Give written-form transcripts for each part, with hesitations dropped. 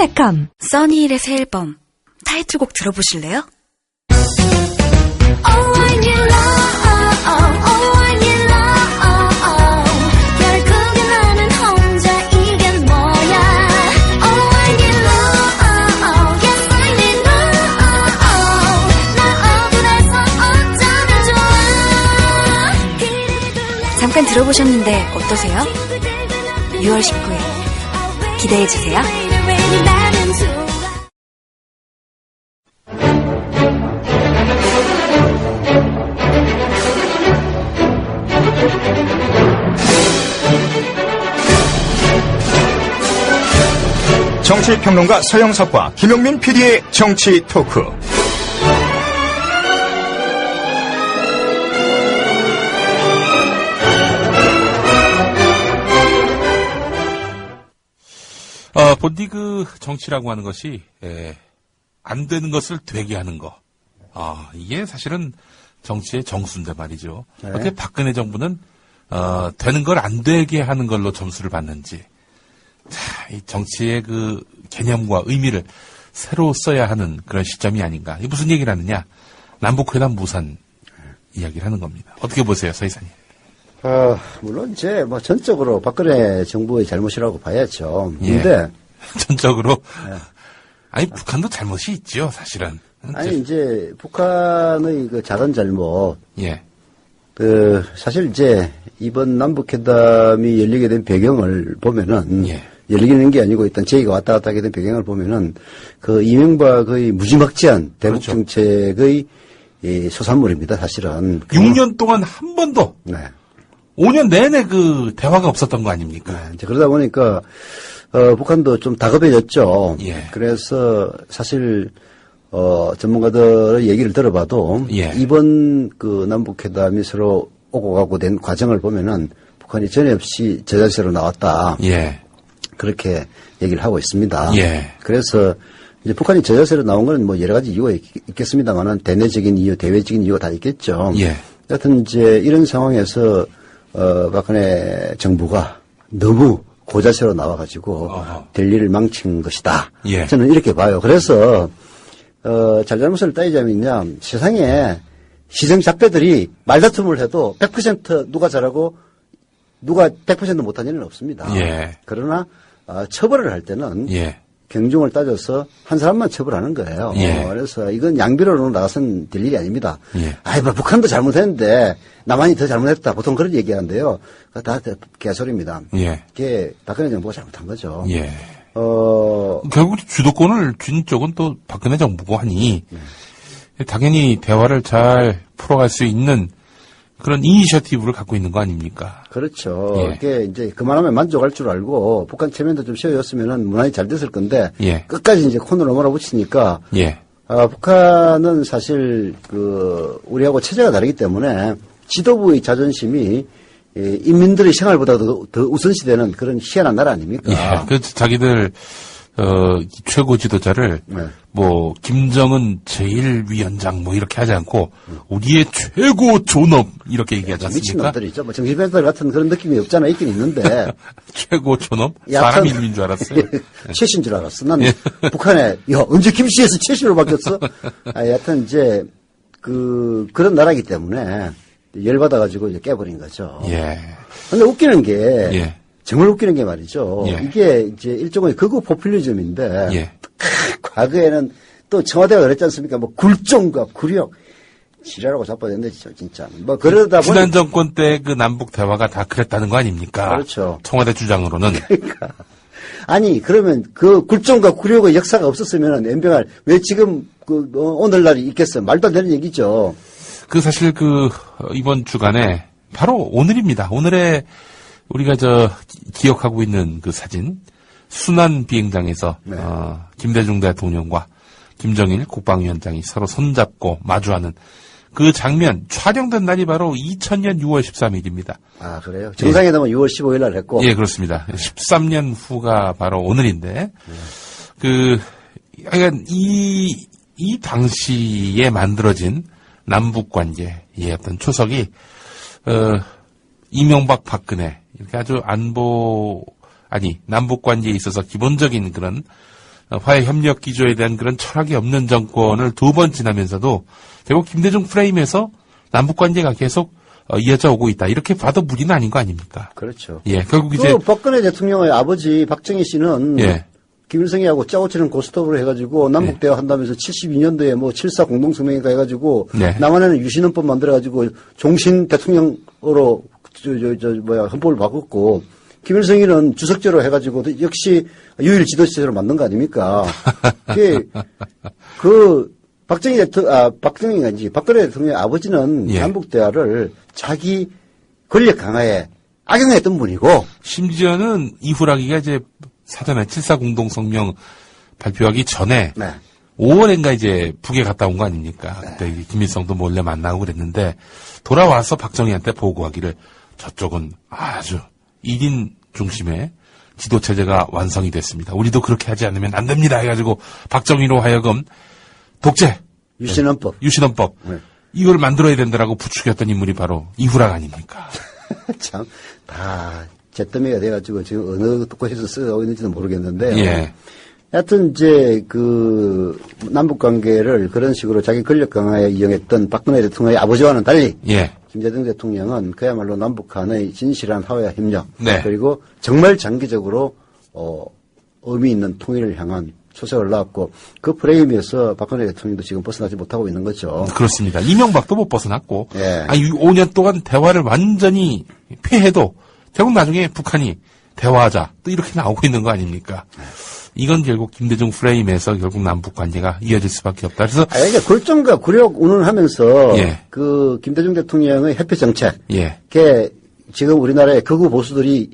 달콤달콤 써니힐의 새 앨범 타이틀곡 들어보실래요? 결국엔 나는 혼자 이게 뭐야. Yes I need love. 나 억울해서 어쩌면 좋아. 잠깐 들어보셨는데 어떠세요? 6월 19일 기대해주세요. 나는 좋아. 정치평론가 서영석과 김용민 PD의 정치 토크. 본디그 정치라고 하는 것이 안 되는 것을 되게 하는 거. 이게 사실은 정치의 정수인데 말이죠. 네. 어떻게 박근혜 정부는 되는 걸 안 되게 하는 걸로 점수를 받는지. 자, 이 정치의 그 개념과 의미를 새로 써야 하는 그런 시점이 아닌가. 이게 무슨 얘기를 하느냐? 남북회담 무산 이야기를 하는 겁니다. 어떻게 보세요, 서 이사님? 물론 전적으로 박근혜 정부의 잘못이라고 봐야죠. 예. 근데 전적으로 네. 아니 북한도 잘못이 있죠, 사실은. 아니 이제 북한의 그 작은 잘못, 예, 사실 이제 이번 남북회담이 열리게 된 배경을 보면은 예. 열리는 게 아니고 일단 제의가 왔다 갔다 하게 된 배경을 보면은 그 이명박의 무지막지한 대북 그렇죠. 정책의 이 소산물입니다, 사실은. 6년 동안 한 번도 네. 5년 내내 그 대화가 없었던 거 아닙니까? 네, 이제 그러다 보니까 북한도 좀 다급해졌죠. 예. 그래서 사실 전문가들의 얘기를 들어봐도 예. 이번 그 남북회담이 서로 오고 가고 된 과정을 보면은 북한이 전혀 없이 저자세로 나왔다. 예, 그렇게 얘기를 하고 있습니다. 예. 그래서 이제 북한이 저자세로 나온 건 뭐 여러 가지 이유가 있겠습니다만은 대내적인 이유, 대외적인 이유가 다 있겠죠. 예. 여튼 이제 이런 상황에서 박근혜 정부가 너무 고자세로 나와가지고 어허. 될 일을 망친 것이다. 예. 저는 이렇게 봐요. 그래서 잘잘못을 따지자면요, 세상에 시정잡배들이 말다툼을 해도 100% 누가 잘하고 누가 100% 못한 일은 없습니다. 예. 그러나 처벌을 할 때는 예, 경중을 따져서 한 사람만 처벌하는 거예요. 예. 그래서 이건 양비론으로 나가선 될 일이 아닙니다. 예. 뭐 북한도 잘못했는데 나만이 더 잘못했다. 보통 그런 얘기하는데요. 그거 다 개소리입니다. 예. 그게 박근혜 정부가 잘못한 거죠. 예. 결국 주도권을 쥔 쪽은 또 박근혜 정부고 하니 당연히 대화를 잘 풀어갈 수 있는 그런 이니셔티브를 갖고 있는 거 아닙니까? 그렇죠. 예. 이게 이제 그만하면 만족할 줄 알고 북한 체면도 좀 쉬어졌으면은 무난히 잘 됐을 건데 예. 끝까지 이제 콘으로 몰아붙이니까 예. 북한은 사실 우리하고 체제가 다르기 때문에 지도부의 자존심이 인민들의 생활보다도 더 우선시되는 그런 희한한 나라 아닙니까? 예. 그 자기들 최고 지도자를 네. 뭐 김정은 제1위원장 뭐 이렇게 하지 않고 우리의 최고 존엄 이렇게 얘기하지 않습니까? 미친놈들이죠. 뭐 정신병들 같은 그런 느낌이 없잖아. 있긴 있는데. 최고 존엄? 얕은- 사람 이름인 줄 알았어요. 최신 줄 알았어. 난 예. 북한에, 언제 김씨에서 최신으로 바뀌었어? 여하튼 이제, 그런 나라이기 때문에 열받아가지고 이제 깨버린 거죠. 예. 근데 웃기는 게, 예. 정말 웃기는 게 말이죠. 예. 이게 이제 일종의 극우 포퓰리즘인데, 예. 과거에는 또 청와대가 그랬지 않습니까? 뭐 굴종과 굴욕. 지랄하고 자빠졌는데, 진짜. 뭐 그러다 보니. 지난 정권 때 그 남북 대화가 다 그랬다는 거 아닙니까? 그렇죠. 청와대 주장으로는. 그러니까. 아니, 그러면 그 굴종과 굴욕의 역사가 없었으면 엠병할 왜 지금 오늘날이 있겠어요? 말도 안 되는 얘기죠. 그 사실 이번 주간에 바로 오늘입니다. 오늘에 우리가 기억하고 있는 그 사진. 순안 비행장에서, 네. 김대중 대통령과 김정일 국방위원장이 서로 손잡고 마주하는 그 장면, 촬영된 날이 바로 2000년 6월 13일입니다. 아, 그래요? 정상회담은 6월 15일 날 했고. 예, 그렇습니다. 13년 후가 바로 오늘인데, 하여간 이 당시에 만들어진 남북 관계의 어떤 초석이, 이명박 박근혜, 이렇게 아주 남북 관계에 있어서 기본적인 그런 화해 협력 기조에 대한 그런 철학이 없는 정권을 두 번 지나면서도 결국 김대중 프레임에서 남북 관계가 계속 이어져 오고 있다. 이렇게 봐도 무리는 아닌 거 아닙니까? 그렇죠. 예, 결국 이제 박근혜 대통령의 아버지 박정희 씨는 예. 김일성이하고 짜고 치는 고스톱으로 해가지고 남북 대화 한다면서 72년도에 뭐 7.4 공동성명인가 해가지고 네. 남한에는 유신헌법 만들어가지고 종신 대통령으로 헌법을 바꿨고 김일성이는 주석제로 해가지고 역시 유일 지도체제로 만든 거 아닙니까? 박근혜 대통령의 아버지는 예. 남북 대화를 자기 권력 강화에 악용했던 분이고 심지어는 이후라기가 이제 사전에 7.4 공동성명 발표하기 전에 네. 5월인가 이제 북에 갔다 온 거 아닙니까? 그때 김일성도 몰래 만나고 그랬는데 돌아와서 박정희한테 보고하기를 저쪽은 아주 1인 중심의 지도체제가 완성이 됐습니다. 우리도 그렇게 하지 않으면 안 됩니다. 해가지고 박정희로 하여금 독재, 유신헌법. 유신헌법 네. 이걸 만들어야 된다라고 부추겼던 인물이 바로 이후락 아닙니까? 참, 다, 잿더미가 돼가지고 지금 어느 곳에서 쓰고 있는지는 모르겠는데요. 예. 하여튼 이제 남북 관계를 그런 식으로 자기 권력 강화에 이용했던 박근혜 대통령의 아버지와는 달리 예. 김대중 대통령은 그야말로 남북 간의 진실한 화해와 협력 네. 그리고 정말 장기적으로 의미 있는 통일을 향한 초석을 놨고 그 프레임에서 박근혜 대통령도 지금 벗어나지 못하고 있는 거죠. 그렇습니다. 이명박도 못 벗어났고, 예. 5년 동안 대화를 완전히 폐해도 결국 나중에 북한이 대화하자 또 이렇게 나오고 있는 거 아닙니까? 이건 결국 김대중 프레임에서 결국 남북 관계가 이어질 수밖에 없다. 그래서 그러니까 굴종과 굴욕 운운하면서 예. 김대중 대통령의 협회 정책, 예, 지금 우리나라의 극우 보수들이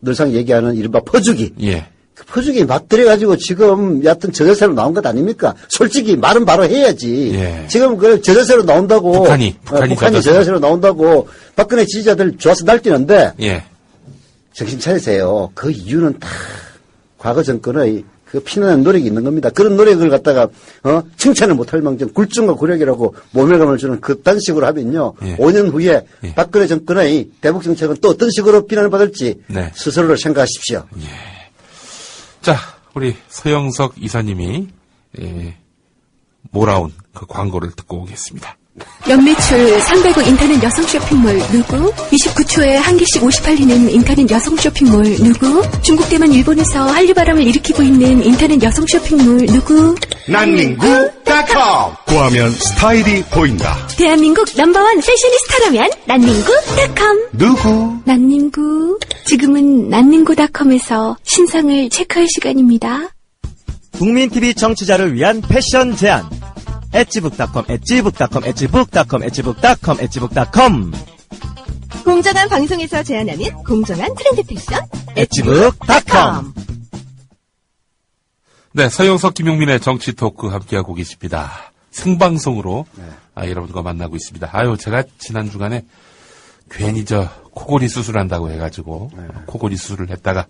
늘상 얘기하는 이른바 퍼주기. 예, 그 퍼주기 맞들여가지고 지금 얕은 저자세로 나온 것 아닙니까? 솔직히 말은 바로 해야지. 예. 지금 그 저자세로 나온다고. 북한이 저자세로 나온다고 박근혜 지지자들 좋아서 날뛰는데 예, 정신 차리세요. 그 이유는 다 과거 정권의 그 피난한 노력이 있는 겁니다. 그런 노력을 갖다가 칭찬을 못할 망정 굴종과 굴욕이라고 모멸감을 주는 그딴 식으로 하면요. 예. 5년 후에 예. 박근혜 정권의 대북 정책은 또 어떤 식으로 비난을 받을지 네. 스스로를 생각하십시오. 자, 우리 서영석 이사님이 몰아온 그 광고를 듣고 오겠습니다. 연매출 300억 인터넷 여성 쇼핑몰 누구? 29초에 한 개씩 58리는 인터넷 여성 쇼핑몰 누구? 중국 대만 일본에서 한류바람을 일으키고 있는 인터넷 여성 쇼핑몰 누구? 난닝구.com 구하면 스타일이 보인다. 대한민국 넘버원 패셔니스타라면 난닝구.com 누구? 난닝구 지금은 난닝구.com에서 신상을 체크할 시간입니다. 국민TV 청취자를 위한 패션 제안 엣지북.com 엣지북.com 엣지북.com 엣지북.com 엣지북.com 공정한 방송에서 제안하는 공정한 트렌드 패션 엣지북.com 네, 서영석 김용민의 정치 토크 함께하고 계십니다. 생방송으로 여러분과 만나고 있습니다. 제가 지난 주간에 괜히 코골이 수술한다고 해가지고 코골이 수술을 했다가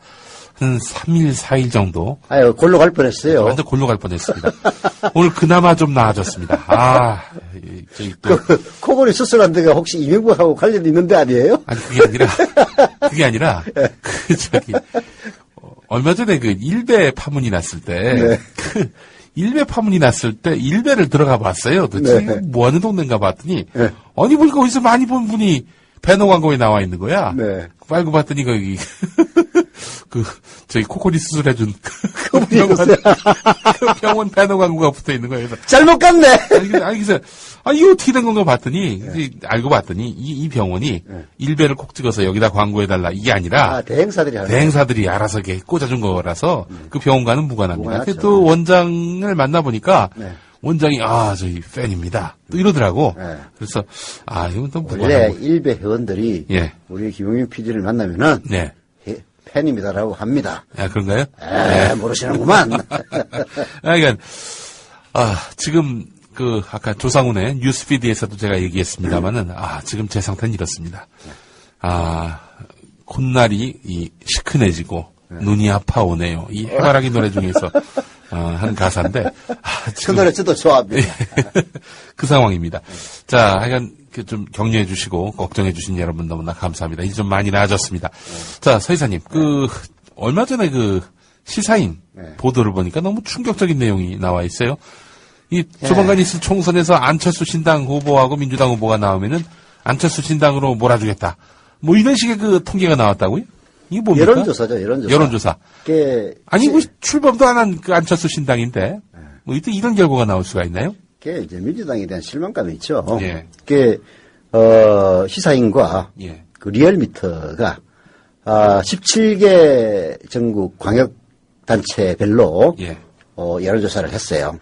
한 3일, 4일 정도 골로 갈 뻔했어요. 완전 골로 갈 뻔했습니다. 오늘 그나마 좀 나아졌습니다. 저기 또 코골이 수술한 데가 혹시 이명박하고 관련이 있는데 아니에요? 아니 그게 아니라 얼마 전에 일배 파문이 났을 때 네. 일배 파문이 났을 때 일배를 들어가 봤어요. 도대체 네. 뭐 하는 동네인가 봤더니 네. 아니 보니까 어디서 많이 본 분이 배너 광고에 나와 있는 거야. 네. 빨고 봤더니 거기 저희 코골이 수술해준 그 병원 배너 광고가 붙어 있는 거예요. 그래서 잘못 갔네. 그래서 이거 어떻게 된 건가 봤더니 이제 알고 봤더니 이 병원이 일배를 콕 찍어서 여기다 광고해달라 이게 아니라 대행사들이 하는 대행사들이 알아서 이렇게 꽂아준 거라서 그 병원과는 무관합니다. 무관하죠. 또 원장을 만나보니까 네. 원장이 저희 팬입니다. 또 이러더라고. 네. 그래서 이건 또 원래 무관하고. 일베 회원들이 예. 우리 김용민 PD를 만나면은 네. 팬입니다라고 합니다. 그런가요? 모르시는구만. 그러니까 지금 아까 조상훈의 뉴스피드에서도 제가 얘기했습니다만은 지금 제 상태는 이렇습니다. 콧날이 시큰해지고 눈이 아파오네요. 이 해바라기 노래 중에서 한 가사인데 그 노래 저도 좋아합니다. 그 상황입니다. 자, 하여간 좀 격려해 주시고 걱정해 주신 여러분 너무나 감사합니다. 이제 좀 많이 나아졌습니다. 자, 서 이사님, 얼마 전에 시사인 네. 보도를 보니까 너무 충격적인 내용이 나와 있어요. 이 조만간 있을 총선에서 안철수 신당 후보하고 민주당 후보가 나오면은 안철수 신당으로 몰아주겠다. 뭐 이런 식의 그 통계가 나왔다고요? 이게 뭡니까? 여론조사죠, 여론조사. 여론조사. 그게 아니 뭐 출범도 안 한 그 안철수 신당인데 뭐 이때 이런 결과가 나올 수가 있나요? 그게 이제 민주당에 대한 실망감이 있죠. 예. 그게 시사인과 예. 그 리얼미터가 17개 전국 광역 단체별로 예. 여론조사를 했어요.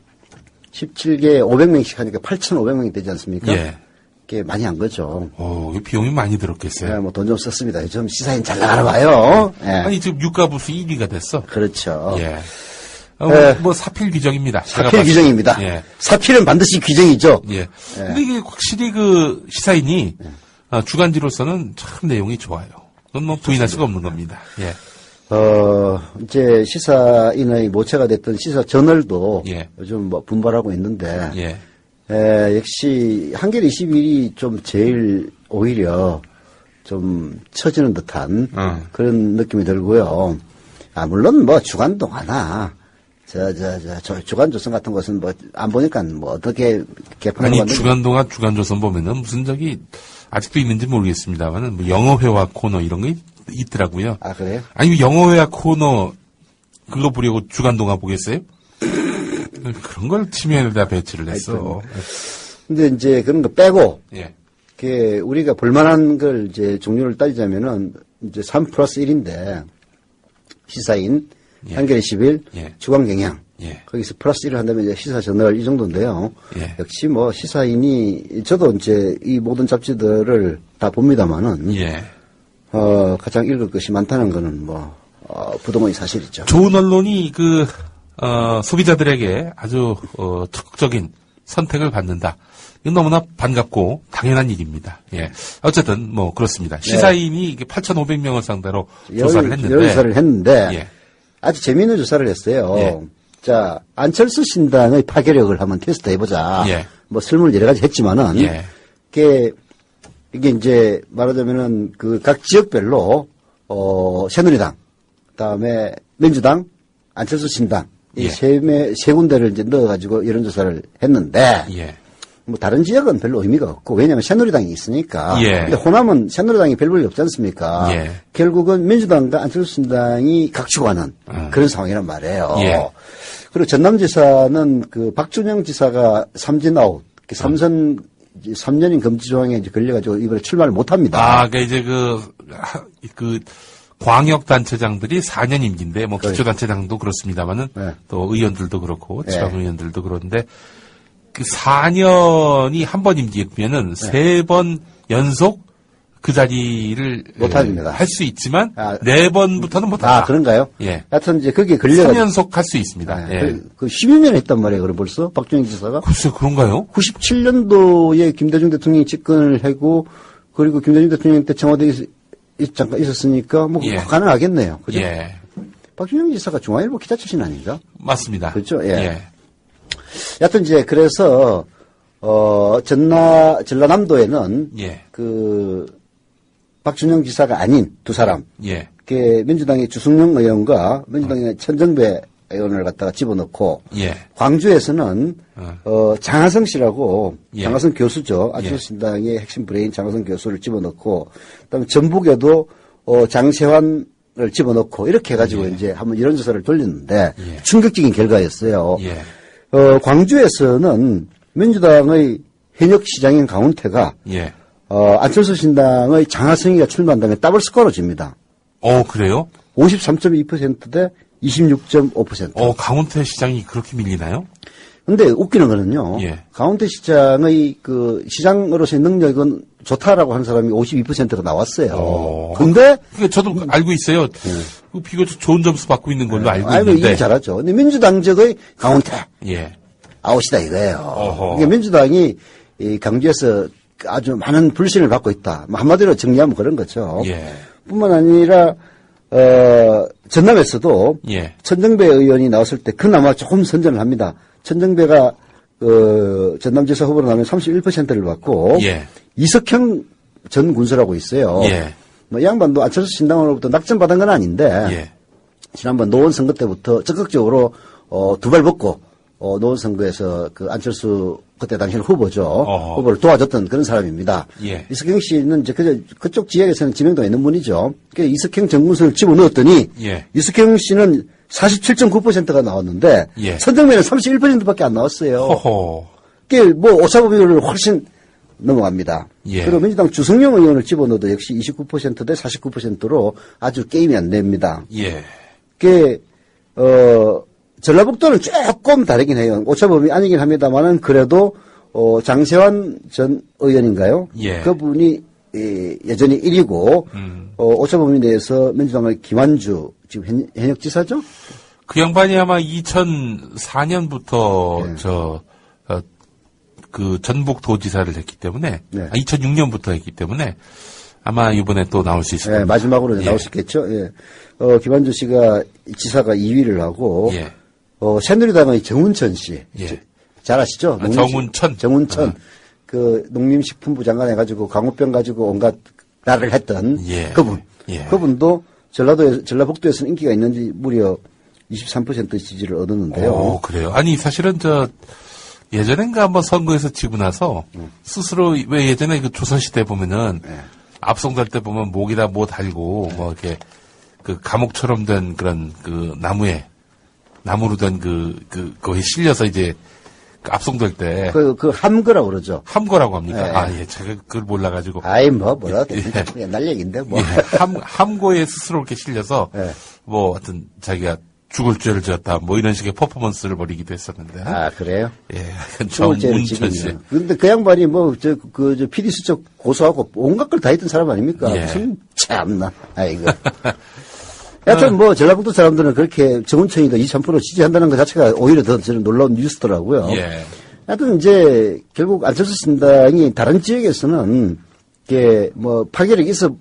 17개 500명씩 하니까 8,500명이 되지 않습니까? 예. 그게 많이 한 거죠. 이 비용이 많이 들었겠어요. 뭐 돈 좀 썼습니다. 좀 시사인 잘 나가나 봐요. 예. 아니 지금 유가부수 1위가 됐어. 그렇죠. 예. 예. 뭐 사필 규정입니다. 제가 사필 봤을 때. 규정입니다. 예. 사필은 반드시 규정이죠. 예. 근데 이게 확실히 그 시사인이 주간지로서는 참 내용이 좋아요. 그건 뭐 부인할 수가 없는 겁니다. 예. 이제 시사인의 모체가 됐던 시사 저널도 예. 요즘 뭐 분발하고 있는데, 예. 역시 한겨레 21이 좀 제일 오히려 좀 처지는 듯한 그런 느낌이 들고요. 물론 뭐 주간동화나 저 주간조선 같은 것은 뭐 안 보니까 뭐 어떻게 개판을 아니 만드는지. 주간동화 주간조선 보면은 무슨 저기 아직도 있는지 모르겠습니다만은 뭐 영어회화 코너 이런 게 있더라고요. 아, 그래요? 아니 영어회화 코너 그거 보려고 주간동화 보겠어요? 그런 걸 치면에다 배치를 했어. 근데 이제 그런 거 빼고, 예. 그게 우리가 볼만한 걸 이제 종류를 따지자면은 이제 3+1인데, 시사인, 예. 한겨레 10일, 예. 주간경향. 예. 거기서 플러스 1을 한다면 이제 시사저널 이 정도인데요. 예. 역시 뭐 시사인이, 저도 이제 이 모든 잡지들을 다 봅니다만은, 예. 가장 읽을 것이 많다는 거는 뭐, 부동의 사실이죠. 좋은 언론이 소비자들에게 아주 적극적인 선택을 받는다. 이건 너무나 반갑고 당연한 일입니다. 예. 어쨌든 뭐 그렇습니다. 시사인이 8,500명을 상대로 조사를 했는데. 여론조사를 했는데, 예. 아주 재미있는 조사를 했어요. 예. 자, 안철수 신당의 파괴력을 한번 테스트 해보자. 예. 뭐 설문을 여러 가지 했지만은, 예. 이게 이제 말하자면은 그 각 지역별로, 새누리당, 그 다음에 민주당, 안철수 신당, 이 예. 세 군데를 이제 넣어가지고 여론조사를 했는데, 예. 뭐 다른 지역은 별로 의미가 없고, 왜냐하면 새누리당이 있으니까. 예. 근데 호남은 새누리당이 별 볼일 없지 않습니까? 예. 결국은 민주당과 안철수 신당이 각축하는 그런 상황이란 말이에요. 예. 그리고 전남지사는 그 박준영 지사가 삼진아웃, 3년인 금지 조항에 이제 걸려가지고 이번에 출마를 못 합니다. 그러니까 이제 그 광역단체장들이 4년 임기인데, 뭐 기초단체장도 그렇습니다만은 네. 또 의원들도 그렇고 네. 지방의원들도 그런데 그 4년이 한 번 임기면은 네. 3번 연속 그 자리를 못합니다. 할 수 있지만 아. 4번부터는 못한다. 그런가요? 예. 하여튼 이제 거기에 걸려가지고. 3연속 할 수 있습니다. 네. 예. 그 12년 했단 말이에요, 그럼 벌써? 박준영 지사가. 글쎄 그런가요? 97년도에 김대중 대통령이 집권을 하고, 그리고 김대중 대통령 때 청와대에 잠깐 있었으니까, 뭐, 예. 가능하겠네요. 그죠? 예. 박준영 지사가 중앙일보 기자 출신 아닌가? 맞습니다. 그렇죠? 예. 여하튼 이제, 그래서, 전라남도에는, 예. 박준영 지사가 아닌 두 사람, 예. 민주당의 주승용 의원과 민주당의 천정배 의원을 갖다가 집어넣고, 예. 광주에서는 장하성 씨라고 예. 장하성 교수죠. 안철수신당의 핵심 브레인 장하성 교수를 집어넣고, 그다음에 전북에도 장세환을 집어넣고 이렇게 해가지고 이제 한번 이런 조사를 돌렸는데 예. 충격적인 결과였어요. 예. 광주에서는 민주당의 현역 시장인 강훈태가 예. 안철수 신당의 장하성이가 출마한다면 더블 스코어로 집니다. 그래요? 53.2% 대 26.5%. 강원태 시장이 그렇게 밀리나요? 근데 웃기는 거는요. 예. 강원태 시장의 그 시장으로서의 능력은 좋다라고 하는 사람이 52%가 나왔어요. 근데 그러니까 저도 알고 있어요. 그 비교적 좋은 점수 받고 있는 걸로 알고 아이고 있는데. 이게 잘하죠. 근데 민주당적의 강원태 예. 아웃이다 이거예요. 어허. 그러니까 민주당이 이 강주에서 아주 많은 불신을 받고 있다. 뭐 한마디로 정리하면 그런 거죠. 예. 뿐만 아니라 전남에서도 예. 천정배 의원이 나왔을 때 그나마 조금 선전을 합니다. 천정배가 전남지사 후보로 나오면 31%를 받고 예. 이석형 전 군수라고 있어요. 예. 뭐 이 양반도 안철수 신당으로부터 낙점받은 건 아닌데 예. 지난번 노원 선거 때부터 적극적으로 두 발 벗고 노원 선거에서 그 안철수 그때 당시는 후보죠. 후보를 도와줬던 그런 사람입니다. 예. 이석경 씨는 이제 그쪽 지역에서는 지명도가 있는 분이죠. 그러니까 이석경 정문선을 집어넣었더니 예. 이석경 씨는 47.9%가 나왔는데 예. 선정면은 31%밖에 안 나왔어요. 호호. 그게 뭐 오차범위 비율을 훨씬 넘어갑니다. 예. 그리고 민주당 주성영 의원을 집어넣어도 역시 29%대 49%로 아주 게임이 안 됩니다. 예. 그게 전라북도는 조금 다르긴 해요. 오차범위 아니긴 합니다만은 그래도 장세환 전 의원인가요? 예. 그분이 여전히 1위고 오차범위 내에서 민주당의 김한주 지금 현역 지사죠? 그 양반이 아마 2004년부터 네. 그 전북 도지사를 했기 때문에 네. 2006년부터 했기 때문에 아마 이번에 또 나올 수 있을 네, 겁니다. 마지막으로 예. 나올 수 있겠죠. 예. 김한주 씨가 지사가 2위를 하고 예. 새누리당의 정운천 씨. 예. 잘 아시죠? 정운천. 정운천. 그 농림식품부 장관 해가지고 강우병 가지고 온갖 나를 했던 예. 그분. 예. 그분도 전라북도에서는 인기가 있는지 무려 23% 지지를 얻었는데요. 오, 그래요. 아니 사실은 예전엔가 한번 선거에서 지고 나서 스스로 왜 예전에 그 조선시대 보면은 압송될 때 보면 목에다 뭐 달고 뭐 이렇게 그 감옥처럼 된 그런 그 나무로 된 거기에 실려서 이제 그 압송될 때 그 함거라고 그러죠. 함거라고 합니까? 네. 아, 예. 제가 그걸 몰라가지고. 아이, 뭐라. 예. 옛날 얘기인데, 뭐. 예. 함고에 스스로 이렇게 실려서 예. 뭐 하여튼 자기가 죽을 죄를 지었다 뭐 이런 식의 퍼포먼스를 벌이기도 했었는데. 아, 그래요? 예. 정운천 씨. 근데 그 양반이 PD 수첩 고소하고 온갖 걸 다 했던 사람 아닙니까? 예. 무슨, 참나. 아이고. 하여튼 전라북도 사람들은 그렇게 정운천이도 23% 지지한다는 것 자체가 오히려 더 저는 놀라운 뉴스더라고요. 예. 하여튼 이제 결국 안철수 신당이 다른 지역에서는 이게 파괴력이 있어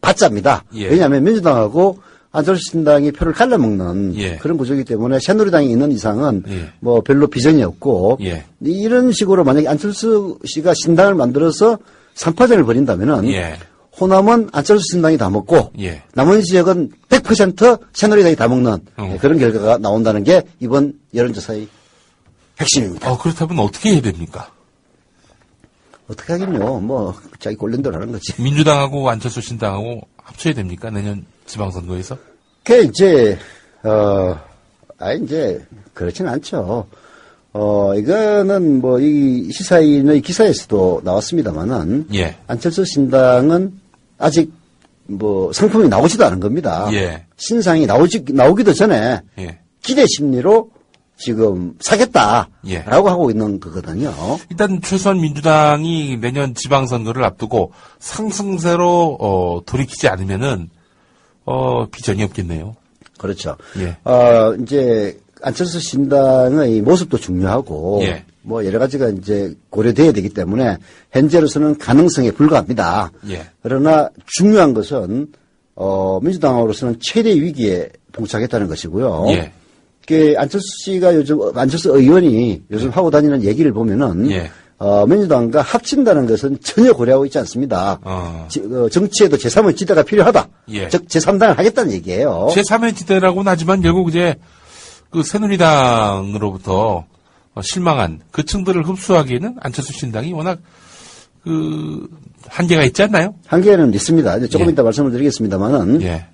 봤자입니다. 예. 왜냐하면 민주당하고 안철수 신당이 표를 갈라먹는 예. 그런 구조이기 때문에 새누리당이 있는 이상은 예. 별로 비전이 없고 예. 이런 식으로 만약에 안철수 씨가 신당을 만들어서 3파전을 벌인다면은 예. 호남은 안철수 신당이 다 먹고 예. 남은 지역은 100% 새누리당이 다 먹는 그런 결과가 나온다는 게 이번 여론조사의 핵심입니다. 그렇다면 어떻게 해야 됩니까? 어떻게 하긴요. 자기 꼴린 대로 하는 거지. 민주당하고 안철수 신당하고 합쳐야 됩니까? 내년 지방선거에서? 그게 이제 그렇진 않죠. 이거는 이 시사인의 기사에서도 나왔습니다만은. 예. 안철수 신당은 아직 상품이 나오지도 않은 겁니다. 예. 신상이 나오기도 전에 예. 기대 심리로 지금 사겠다라고 예. 하고 있는 거거든요. 일단 최소한 민주당이 내년 지방선거를 앞두고 상승세로 돌이키지 않으면은 비전이 없겠네요. 그렇죠. 예. 이제 안철수 신당의 모습도 중요하고 예. 여러 가지가 이제 고려돼야 되기 때문에 현재로서는 가능성에 불과합니다. 예. 그러나 중요한 것은 민주당으로서는 최대 위기에 봉착했다는 것이고요. 예. 안철수 의원이 요즘 하고 다니는 얘기를 보면은 예. 민주당과 합친다는 것은 전혀 고려하고 있지 않습니다. 정치에도 제3의 지대가 필요하다. 예. 즉 제3당을 하겠다는 얘기예요. 제3의 지대라고는 하지만 결국 이제 그 새누리당으로부터 실망한 그 층들을 흡수하기에는 안철수 신당이 워낙 그 한계가 있지 않나요? 한계는 있습니다. 이제 조금 예. 이따 말씀을 드리겠습니다만은 예.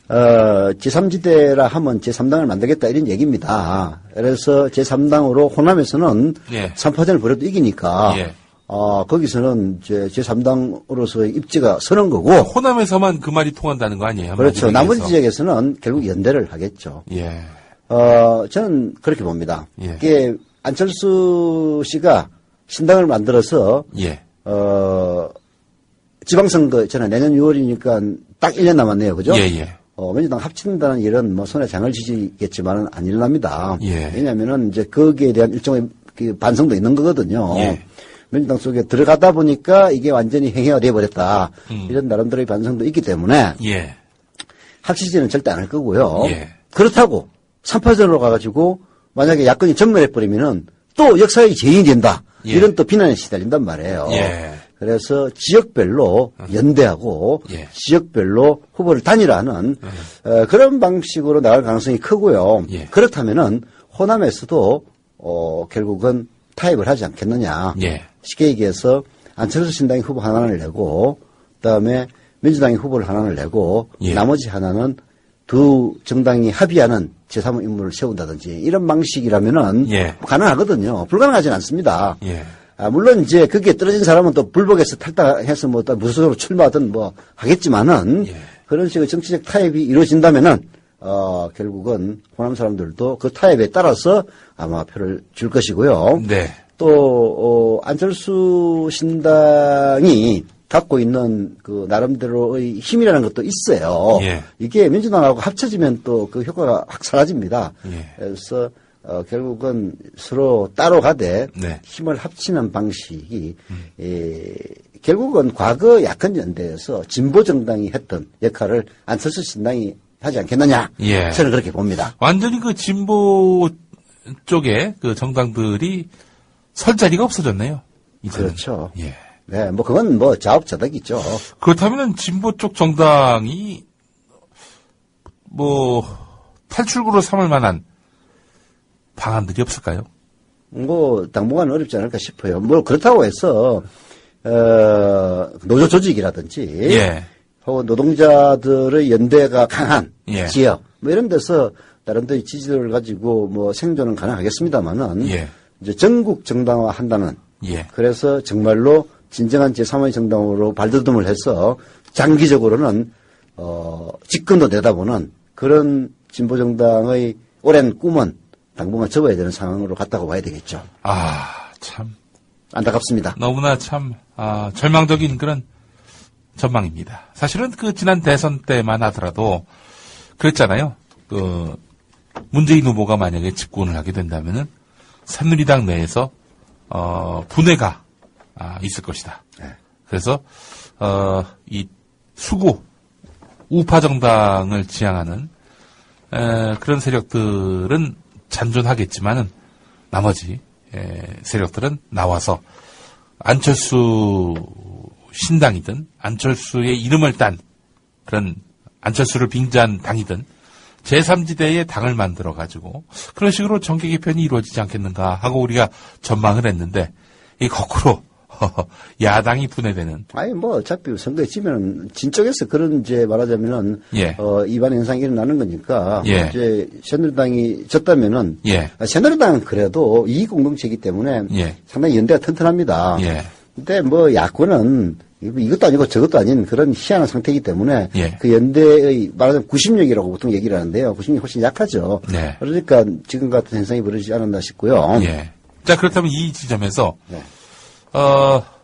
제3지대라 하면 제3당을 만들겠다 이런 얘기입니다. 그래서 제3당으로 호남에서는 예. 3파전을 벌여도 이기니까 예. 거기서는 제3당으로서의 입지가 서는 거고 호남에서만 그 말이 통한다는 거 아니에요? 그렇죠. 한마디로 나머지 얘기해서. 지역에서는 결국 연대를 하겠죠. 예. 저는 그렇게 봅니다. 예. 이게 안철수 씨가 신당을 만들어서 예. 지방선거 있잖아요. 내년 6월이니까 딱 1년 남았네요. 그죠? 예, 예. 민주당 합친다는 일은 손에 장을 지지겠지만은 안 일어납니다. 예. 왜냐면은 이제 거기에 대한 일종의 그 반성도 있는 거거든요. 예. 민주당 속에 들어가다 보니까 이게 완전히 행해가 돼버렸다. 이런 나름대로의 반성도 있기 때문에 예. 합치지는 절대 안 할 거고요. 예. 그렇다고 3파전으로 가가지고 만약에 야권이 전멸해버리면은 또 역사의 죄인이 된다. 예. 이런 또 비난에 시달린단 말이에요. 예. 그래서 지역별로 연대하고 예. 지역별로 후보를 단일화하는 그런 방식으로 나갈 가능성이 크고요. 예. 그렇다면은 호남에서도 결국은 타협을 하지 않겠느냐. 예. 쉽게 얘기해서 안철수 신당이 후보 하나를 내고 그다음에 민주당이 후보를 하나를 내고 예. 나머지 하나는 두 정당이 합의하는 제3의 인물을 세운다든지 이런 방식이라면은 예. 가능하거든요. 불가능하지는 않습니다. 예. 물론 이제 거기에 떨어진 사람은 또 불복해서 탈당해서 뭐 또 무소속으로 출마하든 뭐 하겠지만은 예. 그런 식의 정치적 타협이 이루어진다면은 결국은 호남 사람들도 그 타협에 따라서 아마 표를 줄 것이고요. 네. 또 안철수 신당이 갖고 있는 그 나름대로의 힘이라는 것도 있어요. 예. 이게 민주당하고 합쳐지면 또 그 효과가 확 사라집니다. 예. 그래서 결국은 서로 따로 가되 네. 힘을 합치는 방식이 결국은 과거 야권 연대에서 진보 정당이 했던 역할을 안철수 신당이 하지 않겠느냐. 예. 저는 그렇게 봅니다. 완전히 그 진보 쪽에 그 정당들이 설 자리가 없어졌네요. 이제는. 그렇죠. 예. 네, 뭐 그건 뭐 자업자득이죠. 그렇다면은 진보 쪽 정당이 뭐 탈출구로 삼을 만한 방안들이 없을까요? 뭐 당분간 어렵지 않을까 싶어요. 뭐 그렇다고 해서 노조 조직이라든지 예. 혹은 노동자들의 연대가 강한 예. 지역 뭐 이런 데서 나름대로 지지를 가지고 뭐 생존은 가능하겠습니다만은 예. 이제 전국 정당화 한다는 예. 그래서 정말로 진정한 제3의 정당으로 발돋움을 해서 장기적으로는 집권도 내다보는 그런 진보 정당의 오랜 꿈은 당분간 접어야 되는 상황으로 갔다고 봐야 되겠죠. 참 안타깝습니다. 너무나 참 절망적인 그런 전망입니다. 사실은 그 지난 대선 때만 하더라도 그랬잖아요. 그 문재인 후보가 만약에 집권을 하게 된다면은 새누리당 내에서 분해가 있을 것이다. 네. 그래서 이 수구 우파 정당을 지향하는 그런 세력들은 잔존하겠지만은 나머지 세력들은 나와서 안철수 신당이든 안철수의 이름을 딴 그런 안철수를 빙자한 당이든 제3지대의 당을 만들어 가지고 그런 식으로 정계 개편이 이루어지지 않겠는가 하고 우리가 전망을 했는데 이 거꾸로 야당이 분해되는. 아니 뭐 어차피 선거에 지면은 진쪽에서 그런 이제 말하자면은 예. 이반 현상이 일어나는 거니까 예. 이제 새누리당이 졌다면은 예. 새누리당은 그래도 이익 공동체이기 때문에 예. 상당히 연대가 튼튼합니다. 예. 근데 뭐 야권은 이것도 아니고 저것도 아닌 그런 희한한 상태이기 때문에 예. 그 연대의 말하자면 구심력이라고 보통 얘기를 하는데요. 구심력이 훨씬 약하죠. 네. 그러니까 지금 같은 현상이 벌어지지 않았나 싶고요. 예. 자, 그렇다면 이 지점에서 네.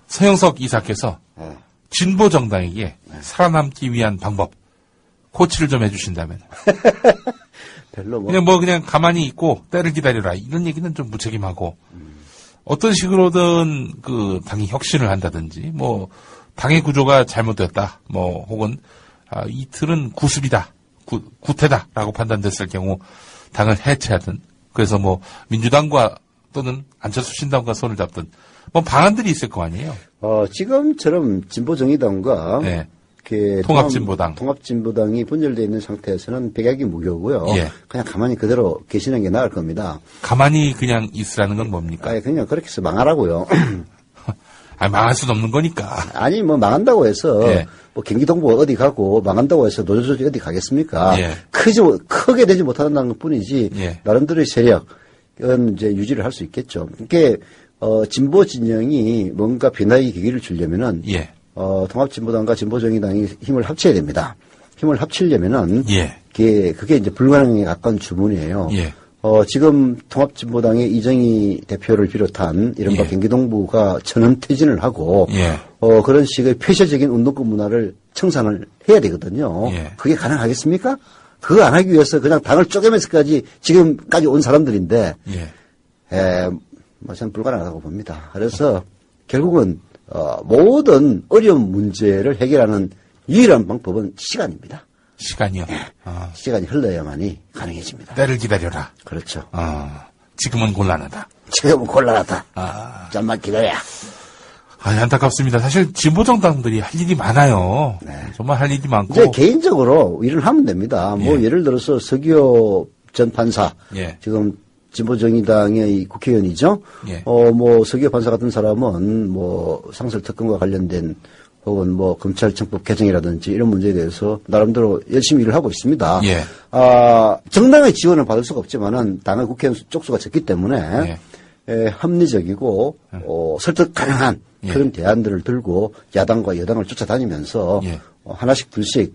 서영석 이사께서 네. 진보 정당에게 살아남기 위한 방법 코치를 좀 해주신다면 별로 뭐 그냥 가만히 있고 때를 기다려라 이런 얘기는 좀 무책임하고 어떤 식으로든 그 당이 혁신을 한다든지 뭐 당의 구조가 잘못됐다 뭐 혹은 이 틀은 구습이다 구태다라고 판단됐을 경우 당을 해체하든 그래서 뭐 민주당과 또는 안철수 신당과 손을 잡든 뭐 방안들이 있을 거 아니에요. 지금처럼 진보정의당과 네. 통합진보당. 통합진보당이 분열되어 있는 상태에서는 백약이 무효고요. 예. 그냥 가만히 그대로 계시는 게 나을 겁니다. 가만히 그냥 있으라는 건 뭡니까? 아니, 그냥 그렇게 해서 망하라고요. 망할 수는 없는 거니까. 아니, 뭐 망한다고 해서 예. 뭐 경기동부 어디 가고 망한다고 해서 노조조직 어디 가겠습니까? 예. 크게 되지 못한다는 것 뿐이지 예. 나름대로의 세력은 이제 유지를 할 수 있겠죠. 그게 진보 진영이 뭔가 변화의 계기를 주려면은 예. 통합진보당과 진보정의당이 힘을 합쳐야 됩니다. 힘을 합치려면은 예. 그게 이제 불가능에 가까운 주문이에요. 예. 지금 통합진보당의 이정희 대표를 비롯한 이른바 예. 경기동부가 전원퇴진을 하고 예. 그런 식의 폐쇄적인 운동권 문화를 청산을 해야 되거든요. 예. 그게 가능하겠습니까? 그거 안 하기 위해서 그냥 당을 쪼개면서까지 지금까지 온 사람들인데 뭐 저는 불가능하다고 봅니다. 그래서 결국은 모든 어려운 문제를 해결하는 유일한 방법은 시간입니다. 시간이요. 시간이 흘러야만이 가능해집니다. 때를 기다려라. 그렇죠. 지금은 곤란하다. 지금은 곤란하다. 아. 잠만 기다려. 아니, 안타깝습니다. 사실 진보 정당들이 할 일이 많아요. 정말 할 일이 많고. 이제 개인적으로 일을 하면 됩니다. 뭐 예. 예를 들어서 서기호 전 판사, 예. 지금 진보정의당의 국회의원이죠. 예. 뭐 서기호 판사 같은 사람은 뭐 상설특검과 관련된 혹은 뭐 검찰청법 개정이라든지 이런 문제에 대해서 나름대로 열심히 일을 하고 있습니다. 예. 정당의 지원을 받을 수가 없지만은 당의 국회의원 쪽수가 적기 때문에 예. 합리적이고 설득 가능한 예. 그런 대안들을 들고 야당과 여당을 쫓아다니면서 예. 하나씩 둘씩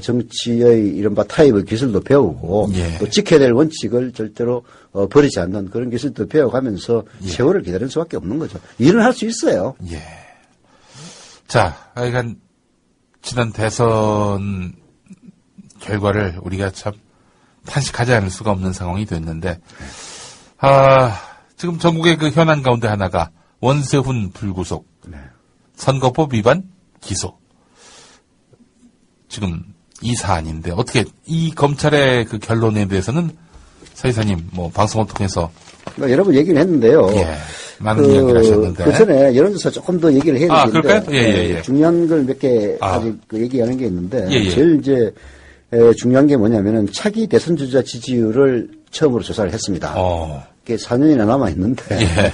정치의 이른바 타입의 기술도 배우고 예. 또 지켜야 될 원칙을 절대로 버리지 않는 그런 기술도 배워가면서 세월을 기다릴 수밖에 없는 거죠. 일은 할 수 있어요. 예. 자, 하여간 지난 대선 결과를 우리가 참 탄식하지 않을 수가 없는 상황이 됐는데, 지금 전국의 그 현안 가운데 하나가 원세훈 불구속, 선거법 위반 기소. 지금 이 사안인데 어떻게 이 검찰의 그 결론에 대해서는 서 이사님 뭐 방송을 통해서 여러 번 얘기를 했는데요. 예, 많은 이야기를 하셨는데 그 전에 여론조사 조금 더 얘기를 해야 되는데 그럴까요? 예. 중요한 걸 몇 개 아직 얘기하는 게 있는데 예. 제일 이제 중요한 게 뭐냐면은 차기 대선 주자 지지율을 처음으로 조사를 했습니다. 그게 4년이나 남아 있는데 예.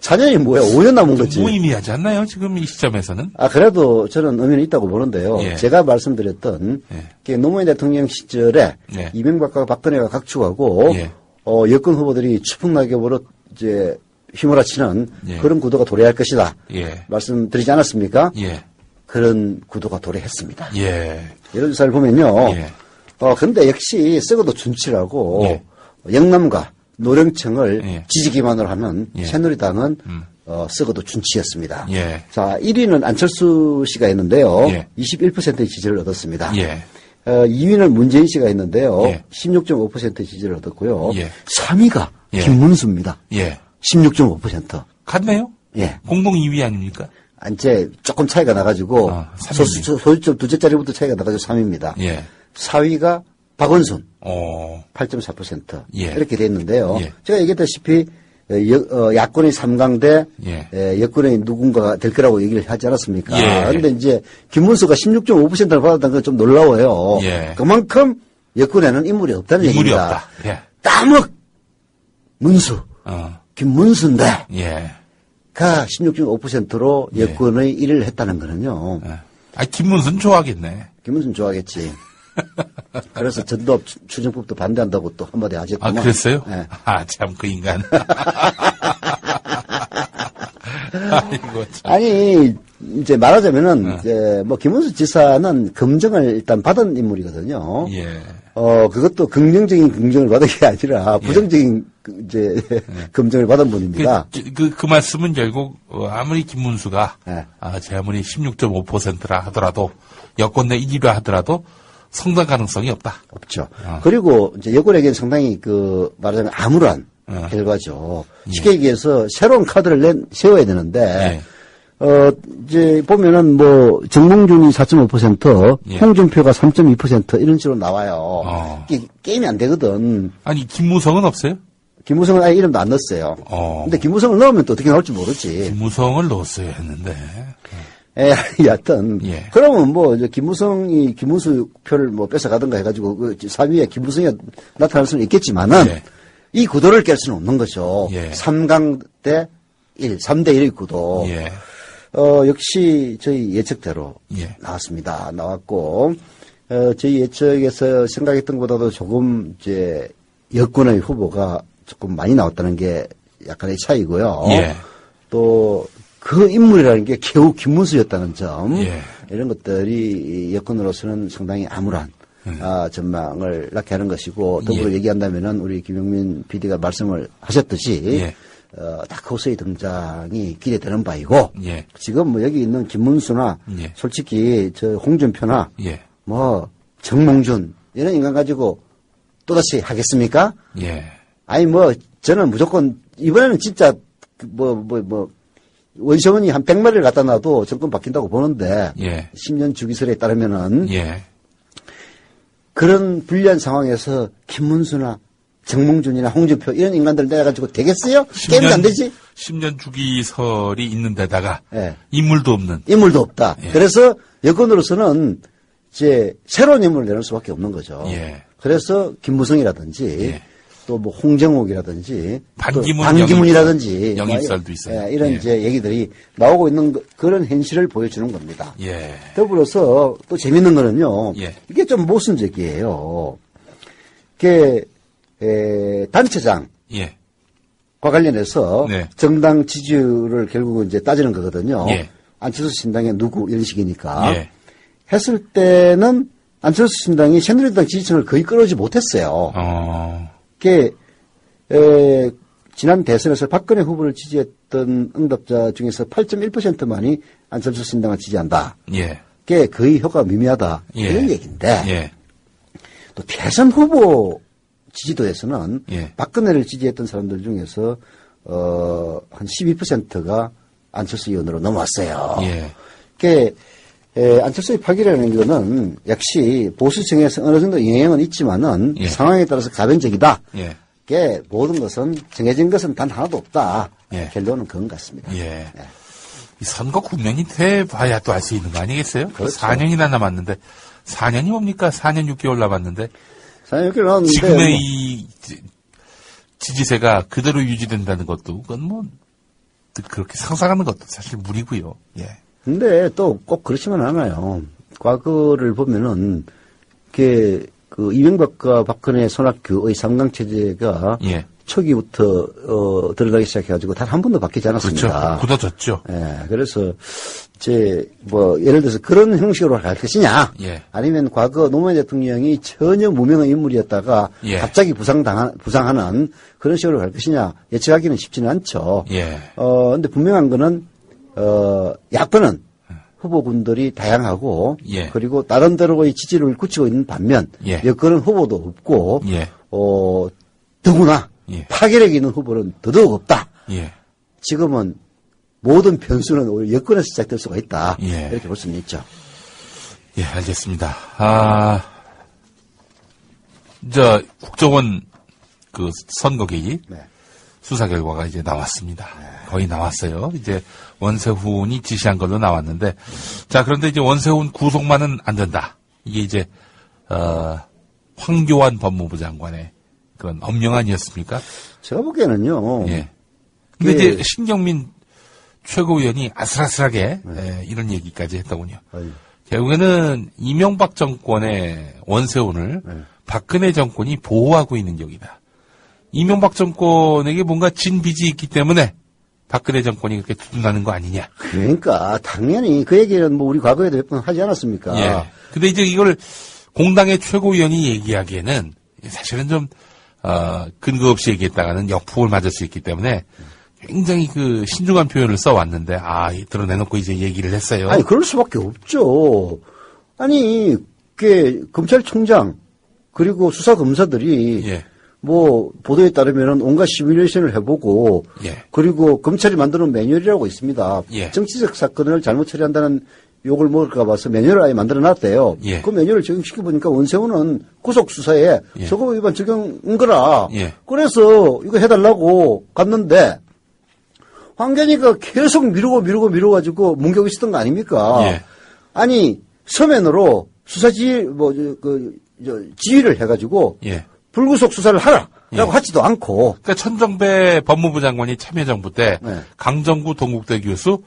4년이 뭐야? 5년 남은 거지. 무의미하지 않나요? 지금 이 시점에서는? 그래도 저는 의미는 있다고 보는데요. 예. 제가 말씀드렸던 예. 노무현 대통령 시절에 예. 이명박과 박근혜가 각축하고 예. 여권 후보들이 추풍낙엽으로 이제 휘몰아치는 예. 그런 구도가 도래할 것이다. 예. 말씀드리지 않았습니까? 예. 그런 구도가 도래했습니다. 예. 여론조사를 보면요. 예. 근데 역시 썩어도 준치라고 예. 영남과 노령층을 예. 지지 기반으로 하는 예. 새누리당은 썩어도 준치였습니다. 예. 자, 1위는 안철수 씨가 했는데요. 예. 21%의 지지를 얻었습니다. 예. 2위는 문재인 씨가 했는데요. 예. 16.5%의 지지를 얻었고요. 예. 3위가 예. 김문수입니다. 예. 16.5%. 같네요? 예. 공동 2위 아닙니까? 이제 조금 차이가 나가지고 3위. 소수점 둘째 자리부터 차이가 나가지고 3위입니다. 예. 4위가 박원순 8.4% 예. 이렇게 됐는데요. 예. 제가 얘기했다시피 야권의 3강대 예. 여권의 누군가가 될 거라고 얘기를 하지 않았습니까? 예. 그런데 이제 김문수가 16.5%를 받았다는 건 좀 놀라워요. 예. 그만큼 여권에는 인물이 없다는 인물이 얘기입니다. 없다. 예. 따먹 문수 김문수인데 예. 가 16.5%로 예. 여권의 1위를 했다는 거는요. 김문수는 좋아하겠네. 김문수는 좋아하겠지. 그래서 전두엽 추정법도 반대한다고 또 한마디 하셨구만. 그랬어요? 네. 참, 그 인간. 아이고, 참. 아니, 이제 말하자면은, 이제 뭐, 김문수 지사는 검증을 일단 받은 인물이거든요. 예. 그것도 긍정적인 긍정을 받은 게 아니라 부정적인 이제 검증을 받은 분입니다. 그 말씀은 결국, 아무리 김문수가, 네. 제 아무리 16.5%라 하더라도, 여권 내 1위라 하더라도, 성장 가능성이 없다. 없죠. 그리고 이제 여권에게는 상당히 말하자면 암울한 결과죠. 쉽게 얘기해서 새로운 카드를 세워야 되는데, 이제 보면은 뭐 정몽준이 4.5%, 예. 홍준표가 3.2% 이런 식으로 나와요. 이게 게임이 안 되거든. 아니, 김무성은 없어요? 김무성은 아예 이름도 안 넣었어요. 근데 김무성을 넣으면 또 어떻게 나올지 모르지. 김무성을 넣었어야 했는데. 여하튼. 예. 그러면 뭐, 이제 김무성이 김문수 표를 뭐 뺏어가든가 해가지고 그 4위에 김무성이 나타날 수는 있겠지만은 예. 이 구도를 깰 수는 없는 거죠. 예. 3강 대 1, 3대 1의 구도. 예. 역시 저희 예측대로 예. 나왔습니다. 나왔고, 저희 예측에서 생각했던 것보다도 조금 이제 여권의 후보가 조금 많이 나왔다는 게 약간의 차이고요. 예. 또 그 인물이라는 게 겨우 김문수였다는 점, 예. 이런 것들이 여권으로서는 상당히 암울한 전망을 낳게 하는 것이고, 더불어 예. 얘기한다면은 우리 김용민 PD가 말씀을 하셨듯이 예. 다크호스의 등장이 기대되는 바이고, 예. 지금 뭐 여기 있는 김문수나 예. 솔직히 저 홍준표나 예. 뭐 정몽준 이런 인간 가지고 또다시 하겠습니까? 예. 아니 뭐 저는 무조건 이번에는 진짜 원시원이 한 100마리를 갖다 놔도 정권 바뀐다고 보는데, 예. 10년 주기설에 따르면은 예. 그런 불리한 상황에서 김문수나 정몽준이나 홍준표 이런 인간들 내가지고 되겠어요? 게임도 안 되지? 10년 주기설이 있는 데다가 예. 인물도 없는. 인물도 없다. 예. 그래서 여권으로서는 이제 새로운 인물을 내놓을 수밖에 없는 거죠. 예. 그래서 김무성이라든지 예. 또 뭐 홍정옥이라든지 반기문, 반기문이라든지 영입설도 있어요. 예, 이런 예. 이제 얘기들이 나오고 있는 그런 현실을 보여주는 겁니다. 예. 더불어서 또 재밌는 거는요. 예. 이게 좀 모순적이에요. 이게 단체장과 예. 관련해서 네. 정당 지지율을 결국은 이제 따지는 거거든요. 예. 안철수 신당의 누구 이런 식이니까 예. 했을 때는 안철수 신당이 새누리당 지지층을 거의 끌어오지 못했어요. 그게 지난 대선에서 박근혜 후보를 지지했던 응답자 중에서 8.1%만이 안철수 신당을 지지한다. 예. 그게 거의 효과가 미미하다. 예. 이런 얘기인데 예. 또 대선 후보 지지도에서는 예. 박근혜를 지지했던 사람들 중에서 한 12%가 안철수 의원으로 넘어왔어요. 예. 그게 안철수의 파기라는 거는 역시 보수층에서 어느 정도 영향은 있지만은 예. 상황에 따라서 가변적이다. 예. 그게 모든 것은 정해진 것은 단 하나도 없다. 예. 결론은 그건 같습니다. 예. 이 선거 국면이 돼봐야 또 알 수 있는 거 아니겠어요? 그렇죠. 4년이나 남았는데 4년이 뭡니까? 4년 6개월 남았는데 사장님께는 하는데 지금의 뭐 이 지지세가 그대로 유지된다는 것도 그건 뭐 그렇게 상상하는 것도 사실 무리고요. 예. 근데 또 꼭 그렇지만 않아요. 과거를 보면은 그 이명박과 박근혜 손학규의 삼강체제가 예. 초기부터 들어가기 시작해가지고 단 한 번도 바뀌지 않았습니다. 그렇죠. 굳어졌죠. 예, 그래서 이제 뭐 예를 들어서 그런 형식으로 갈 것이냐, 예. 아니면 과거 노무현 대통령이 전혀 무명한 인물이었다가 예. 갑자기 부상하는 그런 식으로 갈 것이냐 예측하기는 쉽지는 않죠. 예. 근데 분명한 거는 야권은 후보군들이 다양하고 예. 그리고 나름대로의 지지를 굳히고 있는 반면 예. 여권은 후보도 없고 예. 더구나 예. 파괴력 있는 후보는 더더욱 없다. 예. 지금은 모든 변수는 오히려 여권에서 시작될 수가 있다. 예. 이렇게 볼 수는 있죠. 예, 알겠습니다. 국정원 그 선거 개입 네. 수사 결과가 이제 나왔습니다. 거의 나왔어요. 이제 원세훈이 지시한 걸로 나왔는데, 자, 그런데 이제 원세훈 구속만은 안 된다. 이게 이제, 황교안 법무부 장관의 그런 엄명안이었습니까? 제가 보기에는요. 예. 근데 예. 이제 신경민 최고위원이 아슬아슬하게 이런 얘기까지 했더군요. 아유. 결국에는 이명박 정권의 원세훈을 박근혜 정권이 보호하고 있는 격이다. 이명박 정권에게 뭔가 진 빚이 있기 때문에 박근혜 정권이 그렇게 두둔하는 거 아니냐. 그러니까 당연히 그 얘기는 뭐 우리 과거에도 몇 번 하지 않았습니까? 예. 근데 이제 이걸 공당의 최고위원이 얘기하기에는 사실은 좀 근거 없이 얘기했다가는 역풍을 맞을 수 있기 때문에 굉장히 그 신중한 표현을 써왔는데 드러내놓고 이제 얘기를 했어요. 아니 그럴 수밖에 없죠. 아니 그 검찰총장 그리고 수사 검사들이 예. 뭐 보도에 따르면은 온갖 시뮬레이션을 해보고 예. 그리고 검찰이 만드는 매뉴얼이라고 있습니다. 예. 정치적 사건을 잘못 처리한다는 욕을 먹을까 봐서 매뉴얼을 아예 만들어놨대요. 예. 그 매뉴얼을 적용시켜보니까 원세훈은 구속수사에 예. 저거 위반 적용인 거라. 예. 그래서 이거 해달라고 갔는데 황교안이가 계속 미루가지고 문격이 있었던 거 아닙니까? 예. 아니 서면으로 수사지 지휘를 해가지고 예. 불구속 수사를 하라라고 예. 하지도 않고. 그러니까 천정배 법무부 장관이 참여정부 때 네. 강정구 동국대 교수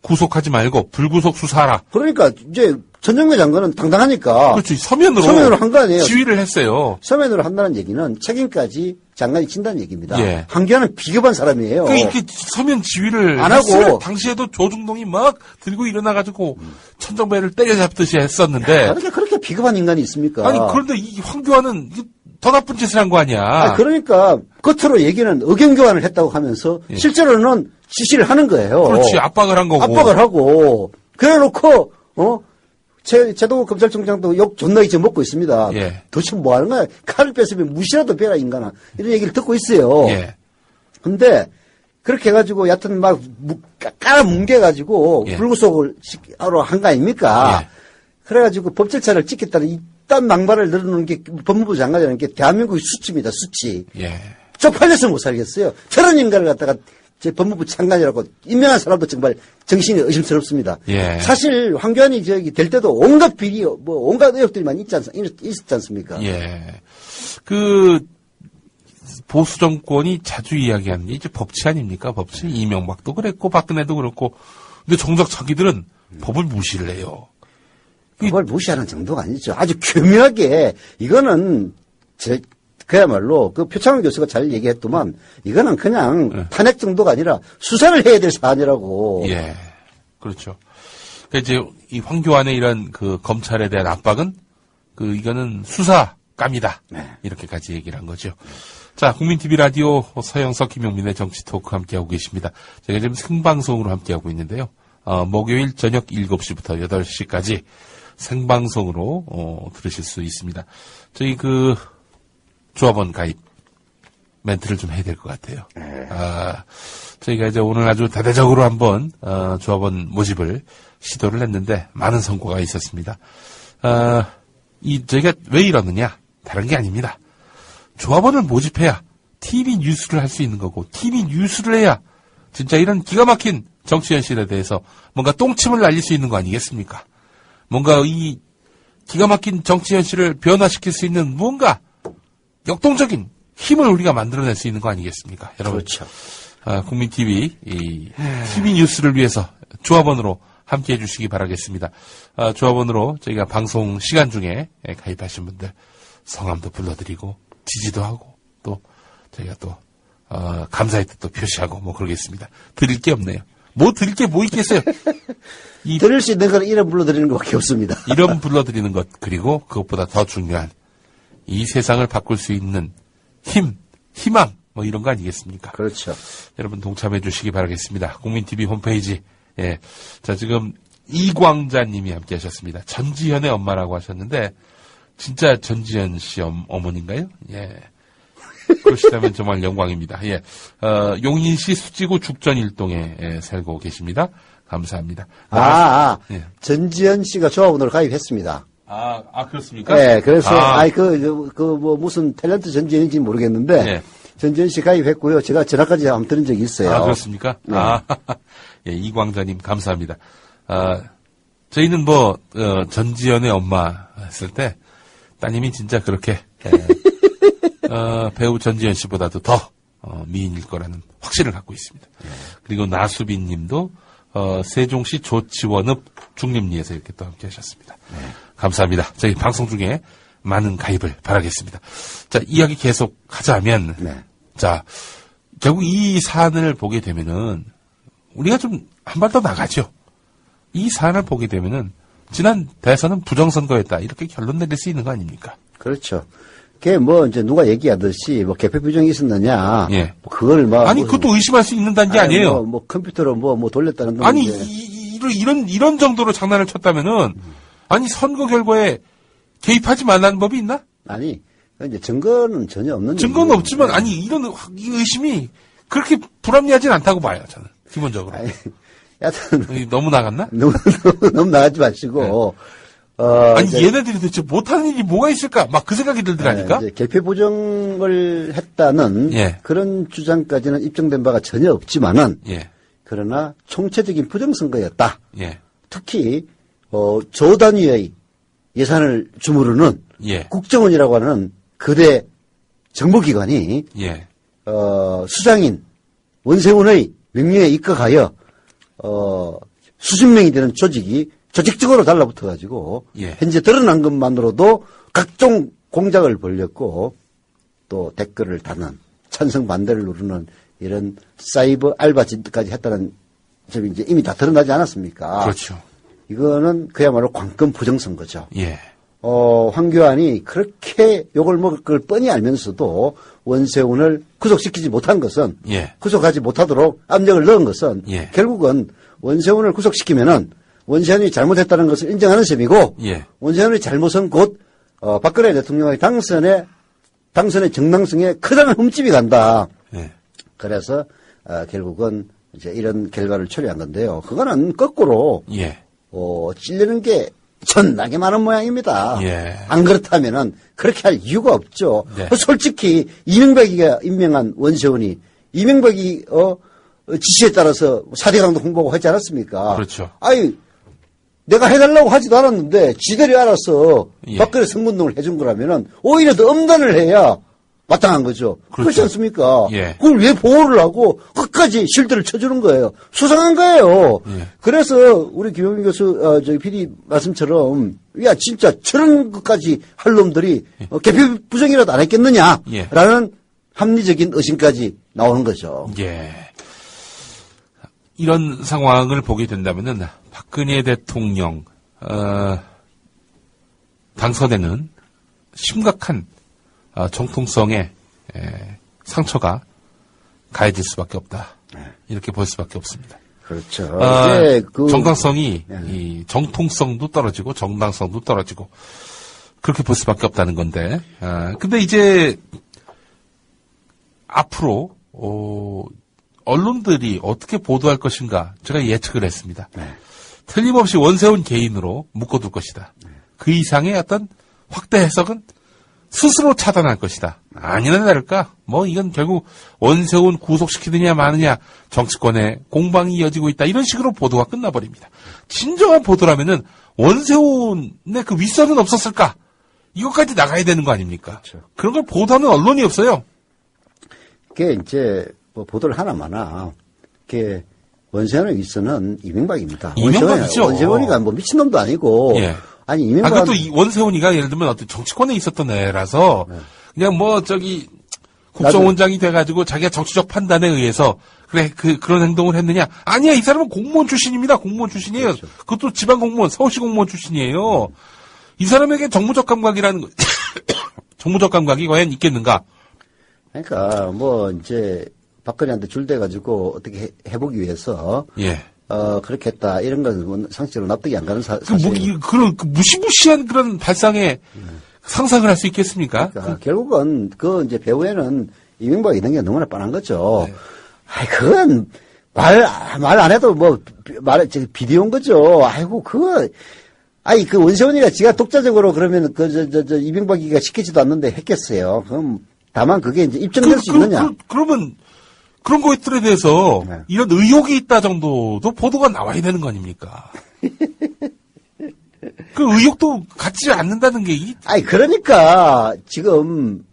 구속하지 말고 불구속 수사하라. 그러니까 이제 전정배 장관은 당당하니까 그렇죠. 서면으로 한 거 아니에요. 지휘를 했어요. 서면으로 한다는 얘기는 책임까지 장관이 진다는 얘기입니다. 예. 황교안은 비겁한 사람이에요. 그러니까 이렇게 서면 지휘를 안 하고. 했으면 당시에도 조중동이 막 들고 일어나가지고 천정배를 때려잡듯이 했었는데 그렇게 비겁한 인간이 있습니까? 아니 그런데 이 황교안은 더 나쁜 짓을 한 거 아니야. 그러니까 겉으로 얘기는 의견 교환을 했다고 하면서 예. 실제로는 지시를 하는 거예요. 그렇지. 압박을 한 거고. 압박을 하고 그래놓고 제도 검찰총장도 욕 존나 이제 먹고 있습니다. 예. 도대체 뭐 하는 거야? 칼을 뺐으면 무시라도 빼라 인간아. 이런 얘기를 듣고 있어요. 예. 근데 그렇게 해가지고 여하튼 막 깔아 뭉개가지고 예. 불구속을 하러 한 거 아닙니까? 예. 그래가지고 법 절차를 지켰다는 이딴 망발을 늘어놓는 게 법무부 장관이라는 게 대한민국의 수치입니다. 수치. 예. 쪽팔려서 못 살겠어요. 저런 인간을 갖다가 제 법무부 장관이라고 임명한 사람도 정말 정신이 의심스럽습니다. 예. 사실 황교안이 저기 될 때도 온갖 비리, 온갖 의혹들만 있었지 않습니까? 예. 그 보수 정권이 자주 이야기하는 게 이제 법치 아닙니까? 법치. 이명박도 그랬고 박근혜도 그렇고. 근데 정작 자기들은 법을 무시를 해요. 그걸 무시하는 정도가 아니죠. 아주 교묘하게 이거는 그야말로 그 표창원 교수가 잘 얘기했더만 이거는 그냥 탄핵 정도가 아니라 수사를 해야 될 사안이라고. 예. 그렇죠. 그러니까 이제 이 황교안의 이런 그 검찰에 대한 압박은 이거는 수사감이다. 네. 이렇게까지 얘기를 한 거죠. 자, 국민TV 라디오 서영석 김용민의 정치 토크 함께하고 계십니다. 제가 지금 생방송으로 함께하고 있는데요. 목요일 저녁 7시부터 8시까지 생방송으로 들으실 수 있습니다. 저희 조합원 가입 멘트를 좀 해야 될 것 같아요. 저희가 이제 오늘 아주 대대적으로 한번 조합원 모집을 시도를 했는데 많은 성과가 있었습니다. 저희가 왜 이러느냐? 다른 게 아닙니다. 조합원을 모집해야 TV 뉴스를 할 수 있는 거고 TV 뉴스를 해야 진짜 이런 기가 막힌 정치 현실에 대해서 뭔가 똥침을 날릴 수 있는 거 아니겠습니까? 뭔가 이 기가 막힌 정치 현실을 변화시킬 수 있는 무언가 역동적인 힘을 우리가 만들어낼 수 있는 거 아니겠습니까? 여러분. 그렇죠. 국민 TV, TV 뉴스를 위해서 조합원으로 함께 해주시기 바라겠습니다. 조합원으로 저희가 방송 시간 중에 가입하신 분들 성함도 불러드리고 지지도 하고 또 저희가 또 감사의 뜻도 표시하고 뭐 그러겠습니다. 드릴 게 없네요. 뭐 드릴 게 뭐 있겠어요? 들을 수 있는 건 이름 불러드리는 것밖에 없습니다. 이름 불러드리는 것 그리고 그것보다 더 중요한 이 세상을 바꿀 수 있는 희망 뭐 이런 거 아니겠습니까? 그렇죠. 여러분 동참해 주시기 바라겠습니다. 국민TV 홈페이지. 예. 자, 지금 이광자님이 함께 하셨습니다. 전지현의 엄마라고 하셨는데 진짜 전지현 씨 어머니인가요? 예. 그러시다면 정말 영광입니다. 예. 용인시 수지구 죽전일동에 살고 계십니다. 감사합니다. 네. 예. 전지현 씨가 조합원으로 가입했습니다. 그렇습니까? 네, 그래서, 무슨 탤런트 전지현인지 모르겠는데, 네. 전지현 씨 가입했고요. 제가 전화까지 한번 들은 적이 있어요. 그렇습니까? 네. 예, 이광자님, 감사합니다. 저희는 전지현의 엄마 했을 때, 따님이 진짜 그렇게, 배우 전지현 씨보다도 더, 미인일 거라는 확신을 갖고 있습니다. 그리고 나수빈 님도, 세종시 조치원읍 중림리에서 이렇게 또 함께 하셨습니다. 감사합니다. 저희 방송 중에 많은 가입을 바라겠습니다. 자, 이야기 계속 하자면, 자, 결국 이 사안을 보게 되면은, 우리가 좀 한 발 더 나가죠. 이 사안을 보게 되면은, 지난 대선은 부정선거였다. 이렇게 결론 내릴 수 있는 거 아닙니까? 그렇죠. 그게 이제 누가 얘기하듯이 개표 규정이 있었느냐. 예. 그걸 아니, 그것도 의심할 수 있는 단계 아니에요. 컴퓨터로 던졌다는 아니, 이런 정도로 장난을 쳤다면은, 아니, 선거 결과에 개입하지 말라는 법이 있나? 아니, 이제 증거는 전혀 없는. 증거는 없지만, 아니, 이 의심이 그렇게 불합리하진 않다고 봐요, 저는. 기본적으로. 아니, 여하튼. 너무 나갔나? 너무 나가지 마시고. 아니, 얘네들이 도대체 못하는 일이 뭐가 있을까? 막 그 생각이 들더라니까? 이제 개표 부정을 했다는 그런 주장까지는 입증된 바가 전혀 없지만은. 그러나 총체적인 부정선거였다. 특히, 조 단위의 예산을 주무르는 국정원이라고 하는 거대 정보기관이 수장인 원세훈의 명령에 입각하여 수십 명이 되는 조직이 조직적으로 달라붙어가지고 현재 드러난 것만으로도 각종 공작을 벌였고 또 댓글을 다는 찬성 반대를 누르는 이런 사이버 알바짓까지 했다는 점이 이제 이미 다 드러나지 않았습니까? 그렇죠. 이거는 그야말로 관건 부정선거죠. 황교안이 그렇게 욕을 먹을 걸 뻔히 알면서도 원세훈을 구속시키지 못한 것은 구속하지 못하도록 압력을 넣은 것은 결국은 원세훈을 구속시키면은 원세훈이 잘못했다는 것을 인정하는 셈이고 원세훈의 잘못은 곧 박근혜 대통령의 당선의 정당성에 커다란 흠집이 간다. 그래서 결국은 이제 이런 결과를 초래한 건데요. 그거는 거꾸로 찔리는 게 존나게 많은 모양입니다. 안 그렇다면은 그렇게 할 이유가 없죠. 솔직히 이명박이가 임명한 원세훈이 이명박이 지시에 따라서 4대 강도 홍보하고 하지 않았습니까? 그렇죠. 아니, 내가 해달라고 하지도 않았는데 지들이 알아서 예. 박근혜 선거운동을 해준 거라면은 오히려 더 엄단을 해야 마땅한 거죠. 그렇죠. 그렇지 않습니까? 예. 그걸 왜 보호를 하고 끝까지 실드를 쳐주는 거예요. 수상한 거예요. 예. 그래서 우리 김용민 교수, 저기 PD 말씀처럼 야 진짜 저런 것까지 할 놈들이 개표 부정이라도 안 했겠느냐라는 예. 합리적인 의심까지 나오는 거죠. 예. 이런 상황을 보게 된다면은 박근혜 대통령 당선에는 심각한 정통성의 상처가 가해질 수밖에 없다. 이렇게 볼 수밖에 없습니다. 그렇죠. 이제 정당성이 이 정통성도 떨어지고 정당성도 떨어지고 그렇게 볼 수밖에 없다는 건데. 근데 이제 앞으로 언론들이 어떻게 보도할 것인가 제가 예측을 했습니다. 네. 틀림없이 원세훈 개인으로 묶어둘 것이다. 그 이상의 어떤 확대 해석은 스스로 차단할 것이다. 아니나 다를까? 뭐 이건 결국 원세훈 구속시키느냐 마느냐 정치권의 공방이 이어지고 있다. 이런 식으로 보도가 끝나버립니다. 진정한 보도라면은 원세훈의 그 윗선은 없었을까? 이것까지 나가야 되는 거 아닙니까? 그렇죠. 그런 걸 보도하는 언론이 없어요. 그게 이제 뭐 보도를 하나마나 그게 원세훈의 윗선은 이명박입니다. 이명박이죠. 원세훈이가 뭐 미친놈도 아니고 예. 아니 이명박 그것도 이 원세훈이가 예를 들면 어떤 정치권에 있었던 애라서 그냥 뭐 저기 국정원장이 돼가지고 자기가 정치적 판단에 의해서 그래 그런 행동을 했느냐? 아니야, 이 사람은 공무원 출신입니다. 공무원 출신이에요. 그렇죠. 그것도 지방 공무원, 서울시 공무원 출신이에요. 이 사람에게 정무적 감각이라는 거, 정무적 감각이 과연 있겠는가? 그러니까 뭐 이제 박근혜한테 줄대가지고 어떻게 해보기 위해서 예. 그렇게 했다 이런 건 상식적으로 납득이 안 가는 사실. 그런 무시무시한 그런 발상에 상상을 할 수 있겠습니까? 그러니까 결국은 그 이제 배후에는 이명박이 있는 게 너무나 뻔한 거죠. 네. 아이 그건 말 안 해도 뭐 비디오인 거죠. 아이고 그거 아니 그 원세훈이가 지가 독자적으로 그러면 저 이명박이가 시키지도 않는데 했겠어요. 그럼 다만 그게 이제 입증될 수 있느냐? 그러면 그런 것들에 대해서 네. 이런 의혹이 있다 정도도 보도가 나와야 되는 거 아닙니까? 그 의혹도 갖지 않는다는 게 아니 그러니까 지금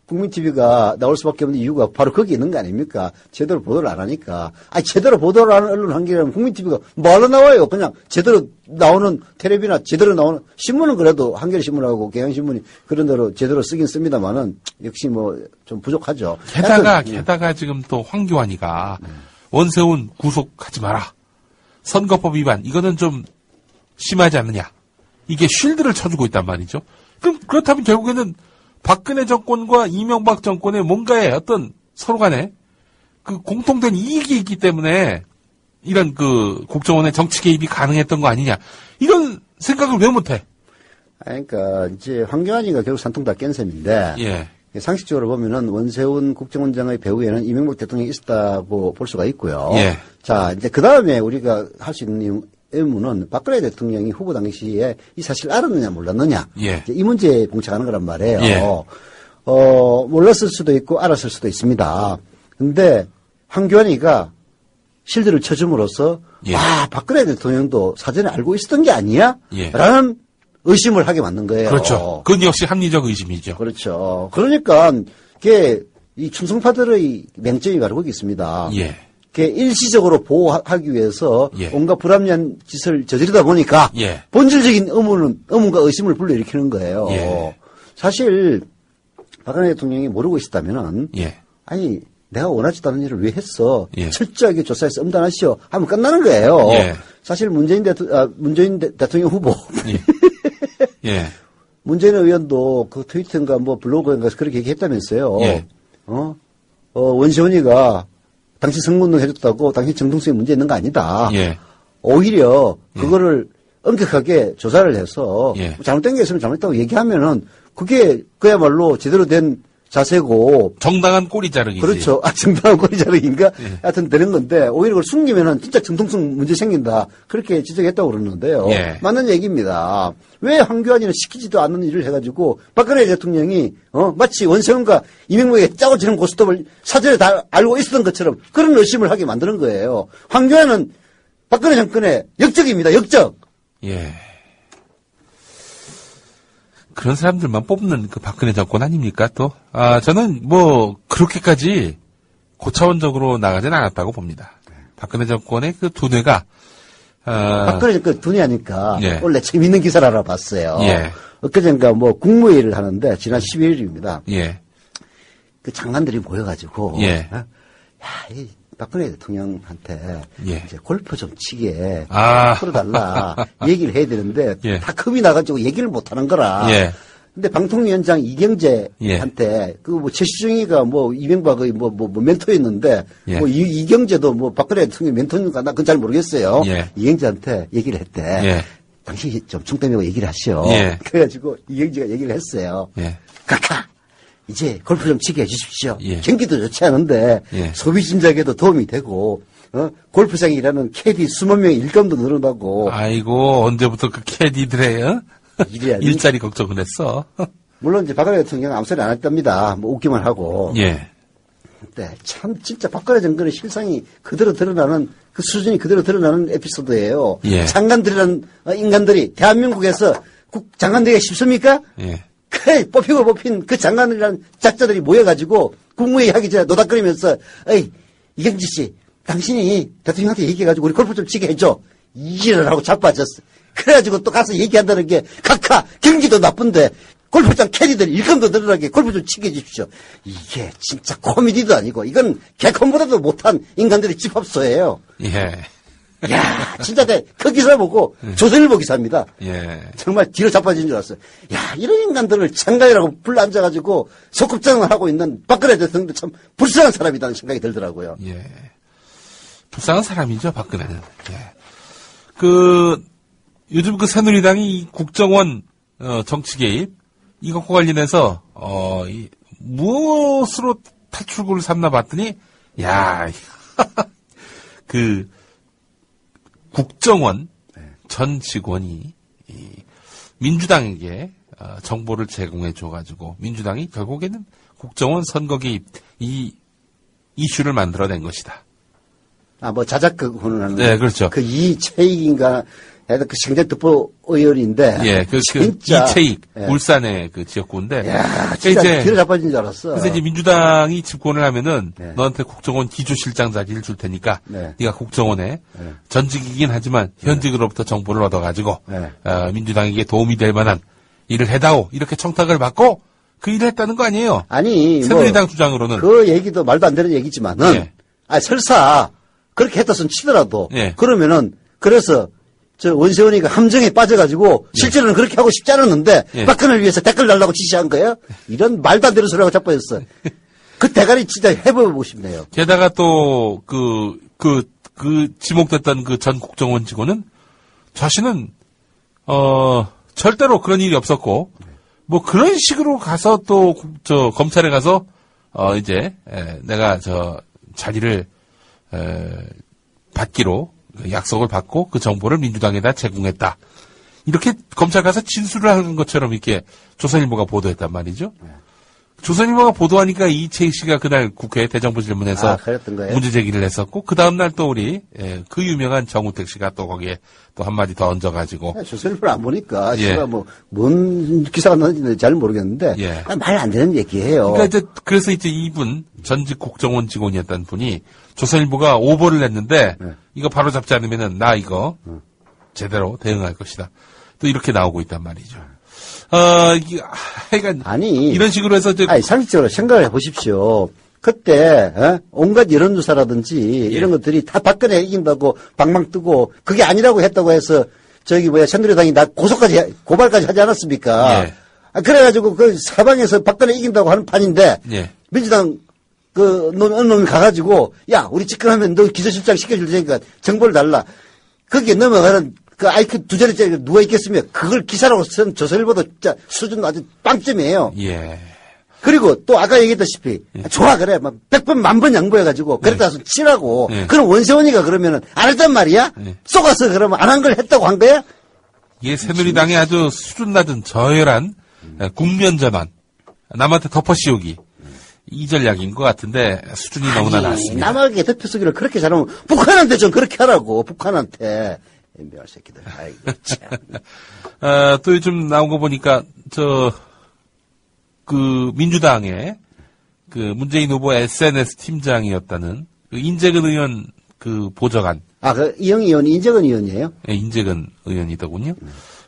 국민 TV가 나올 수밖에 없는 이유가 바로 거기 있는 거 아닙니까? 제대로 보도를 안 하니까. 아니 제대로 보도를 하는 언론 한계라면 국민 TV가 뭐하러 나와요? 그냥 제대로 나오는 텔레비나 제대로 나오는 신문은 그래도 한겨레신문하고 경향신문이 그런 대로 제대로 쓰긴 씁니다만은 역시 뭐 좀 부족하죠. 게다가 지금 또 황교안이가 원세훈 구속하지 마라. 선거법 위반 이거는 좀 심하지 않느냐. 이게 쉴드를 쳐주고 있단 말이죠. 그럼 그렇다면 결국에는 박근혜 정권과 이명박 정권의 뭔가의 어떤 서로 간에 그 공통된 이익이 있기 때문에 이런 그 국정원의 정치 개입이 가능했던 거 아니냐. 이런 생각을 왜 못해? 그러니까 이제 황교안이가 결국 산통 다 깬 셈인데 예. 상식적으로 보면은 원세훈 국정원장의 배후에는 이명박 대통령이 있었다고 볼 수가 있고요. 예. 자, 이제 그 다음에 우리가 할 수 있는 의문은 박근혜 대통령이 후보 당시에 이 사실을 알았느냐 몰랐느냐. 예. 이 문제에 봉착하는 거란 말이에요. 예. 몰랐을 수도 있고 알았을 수도 있습니다. 근데 황교안이가 실드를 쳐줌으로써 예. 박근혜 대통령도 사전에 알고 있었던 게 아니야? 예. 라는 의심을 하게 만든 거예요. 그렇죠. 그건 역시 합리적 의심이죠. 그렇죠. 그러니까 이게 이 충성파들의 맹점이 바로 거기 있습니다. 예. 일시적으로 보호하기 위해서 예. 온갖 불합리한 짓을 저지르다 보니까 예. 본질적인 의문과 의심을 불러일으키는 거예요. 예. 사실 박근혜 대통령이 모르고 있었다면은 예. 아니 내가 원하지도 않은 일을 왜 했어? 예. 철저하게 조사해서 엄단하시오 하면 끝나는 거예요. 예. 사실 문재인 대통령 후보 예. 예. 문재인 의원도 그 트위터인가 뭐 블로그인가 그렇게 얘기했다면서요. 예. 원세훈이가 당신 선거운동 해줬다고 당신 정통성에 문제 있는 거 아니다. 예. 오히려 그거를 엄격하게 조사를 해서 예. 잘못된 게 있으면 잘못했다고 얘기하면은 그게 그야말로 제대로 된 자세고 정당한 꼬리 자르기지. 그렇죠. 정당한 꼬리 자르기인가? 예. 하여튼 되는 건데 오히려 그걸 숨기면은 진짜 정통성 문제 생긴다. 그렇게 지적했다고 그러는데요. 예. 맞는 얘기입니다. 왜 황교안이는 시키지도 않는 일을 해가지고 박근혜 대통령이 마치 원세훈과 이명박의 짜고지는 고스톱을 사전에 다 알고 있었던 것처럼 그런 의심을 하게 만드는 거예요. 황교안은 박근혜 정권의 역적입니다. 역적. 예. 그런 사람들만 뽑는 그 박근혜 정권 아닙니까, 또? 저는 뭐, 그렇게까지 고차원적으로 나가진 않았다고 봅니다. 박근혜 정권의 그 두뇌가, 박근혜 정권 두뇌 하니까 예. 원래 재밌는 기사를 알아봤어요. 예. 엊그젠가 뭐 국무회의를 하는데 지난 11일입니다. 예. 그 장관들이 모여가지고, 예. 이 박근혜 대통령한테 예. 이제 골프 좀 치게 아. 풀어달라 얘기를 해야 되는데 예. 다 겁이 나가지고 얘기를 못 하는 거라. 예. 근데 방통위원장 이경재한테 예. 그 뭐 최시중이가 뭐 이명박의 뭐 멘토였는데 예. 뭐 이경재도 뭐 박근혜 대통령 멘토인가 나 그건 잘 모르겠어요. 예. 이경재한테 얘기를 했대. 예. 당신이 좀 총대매고 얘기를 하시오. 예. 그래가지고 이경재가 얘기를 했어요. 예. 카카. 이제 골프 좀 치게 해주십시오. 예. 경기도 좋지 않은데 예. 소비 진작에도 도움이 되고 골프장이라는 캐디 수만 명의 일감도 늘어나고 아이고, 언제부터 그 캐디들의, 일자리 걱정을 했어. 물론 이제 박근혜 대통령은 아무 소리 안 했답니다. 뭐 웃기만 하고. 예. 근데 참 진짜 박근혜 정권의 실상이 그대로 드러나는 그 수준이 그대로 드러나는 에피소드예요. 예. 장관들이라는 인간들이 대한민국에서 장관되기가 쉽습니까? 예. 그 뽑힌 그 장관이라는 작자들이 모여가지고 국무회의 하기 전에 노닥거리면서 어이 이경지 씨 당신이 대통령한테 얘기해가지고 우리 골프 좀 치게 해줘 이지랄하고 자빠졌어. 그래가지고 또 가서 얘기한다는 게 각하 경기도 나쁜데 골프장 캐디들 일감도 늘어나게 골프 좀 치게 해주십시오. 이게 진짜 코미디도 아니고 이건 개콘보다도 못한 인간들의 집합소예요. 예. 야 진짜 그 기사 보고 조선일보 기사입니다. 예. 정말 뒤로 자빠진 줄 알았어요. 야, 이런 인간들을 장관이라고 불러 앉아가지고 소꿉장을 하고 있는 박근혜 대통령도 참 불쌍한 사람이라는 생각이 들더라고요. 예. 불쌍한 사람이죠, 박근혜는. 예. 요즘 그 새누리당이 이 국정원, 정치 개입, 이것과 관련해서, 무엇으로 탈출구를 삼나 봤더니, 야, 국정원 전 직원이 민주당에게 정보를 제공해 줘가지고 민주당이 결국에는 국정원 선거 개입 이 이슈를 만들어낸 것이다. 뭐 자작극 하는. 네, 그렇죠. 그 이채익인가, 그 생전특보 의원인데. 예, 진짜. 이채익 예. 울산의 그 지역구인데. 야, 진짜 뒤로 자빠진 줄 알았어. 그래서 이제 민주당이 집권을 하면은 네. 너한테 국정원 기조실장 자리를 줄 테니까 네. 네가 국정원에 네. 전직이긴 하지만 현직으로부터 정보를 얻어가지고 네. 민주당에게 도움이 될 만한 일을 해다오 이렇게 청탁을 받고 그 일을 했다는 거 아니에요? 아니, 새누리당 주장으로는 그 얘기도 말도 안 되는 얘기지만은. 예. 설사 그렇게 했다 손 치더라도. 예. 그러면은 그래서 저 원세훈이가 함정에 빠져가지고 실제로는 그렇게 하고 싶지 않았는데 예. 박근혜를 위해서 댓글 달라고 지시한 거예요? 이런 말도 안 되는 소리하고 자빠졌어. 그 대가리 진짜 해보고 싶네요. 게다가 또 지목됐던 그 전 국정원 직원은 자신은 절대로 그런 일이 없었고 뭐 그런 식으로 가서 또 검찰에 가서 이제 내가 자리를 받기로 약속을 받고 그 정보를 민주당에다 제공했다. 이렇게 검찰 가서 진술을 하는 것처럼 이렇게 조선일보가 보도했단 말이죠. 조선일보가 보도하니까 이채익 씨가 그날 국회 대정부 질문에서 그랬던 거예요? 문제 제기를 했었고 그 다음날 또 우리 그 유명한 정우택 씨가 또 거기에 또 한마디 더 얹어가지고 조선일보를 안 보니까 예. 제가 뭔 기사가 나는지 잘 모르겠는데 예. 말 안 되는 얘기예요. 그러니까 그래서 이제 이분 전직 국정원 직원이었던 분이 조선일보가 오보를 냈는데 네. 이거 바로 잡지 않으면은 나 이거 제대로 대응할 것이다. 또 이렇게 나오고 있단 말이죠. 하여간 아니 이런 식으로 해서 상식적으로 생각을 해보십시오. 그때 온갖 여론조사라든지 이런 것들이 다 박근혜 이긴다고 방망 뜨고 그게 아니라고 했다고 해서 새누리당이 나 고발까지 하지 않았습니까? 예. 그래가지고 그 사방에서 박근혜 이긴다고 하는 판인데 예. 민주당 어느 놈이 가가지고 야 우리 집권하면 너 기조실장 시켜줄 테니까 정보를 달라. 거기에 넘어가는 그 IQ 2자리짜리 누가 있겠으며 그걸 기사라고 쓴 조선일보도 진짜 수준 아주 빵점이에요. 예. 그리고 또 아까 얘기했다시피 좋아 그래 막 100번 만번 양보해가지고 그랬다 서 치라고 그럼 원세훈이가 그러면은 안 했단 말이야? 쏘가서 그러면 안 한 걸 했다고 한 거야? 이게 새누리당의 아주 수준 낮은 저열한 국면전환, 남한테 덮어씌우기 이 전략인 것 같은데 수준이 너무나 낮습니다. 남에게 대표쓰기를 그렇게 잘하면 북한한테 좀 그렇게 하라고. 북한한테. 엠비할 새끼들. 아이고 참. 또 요즘 나온 거 보니까 그 민주당의 그 문재인 후보 SNS 팀장이었다는 그 인재근 의원 그 보좌관. 그 이영 의원이 인재근 의원이에요? 예, 인재근 의원이더군요.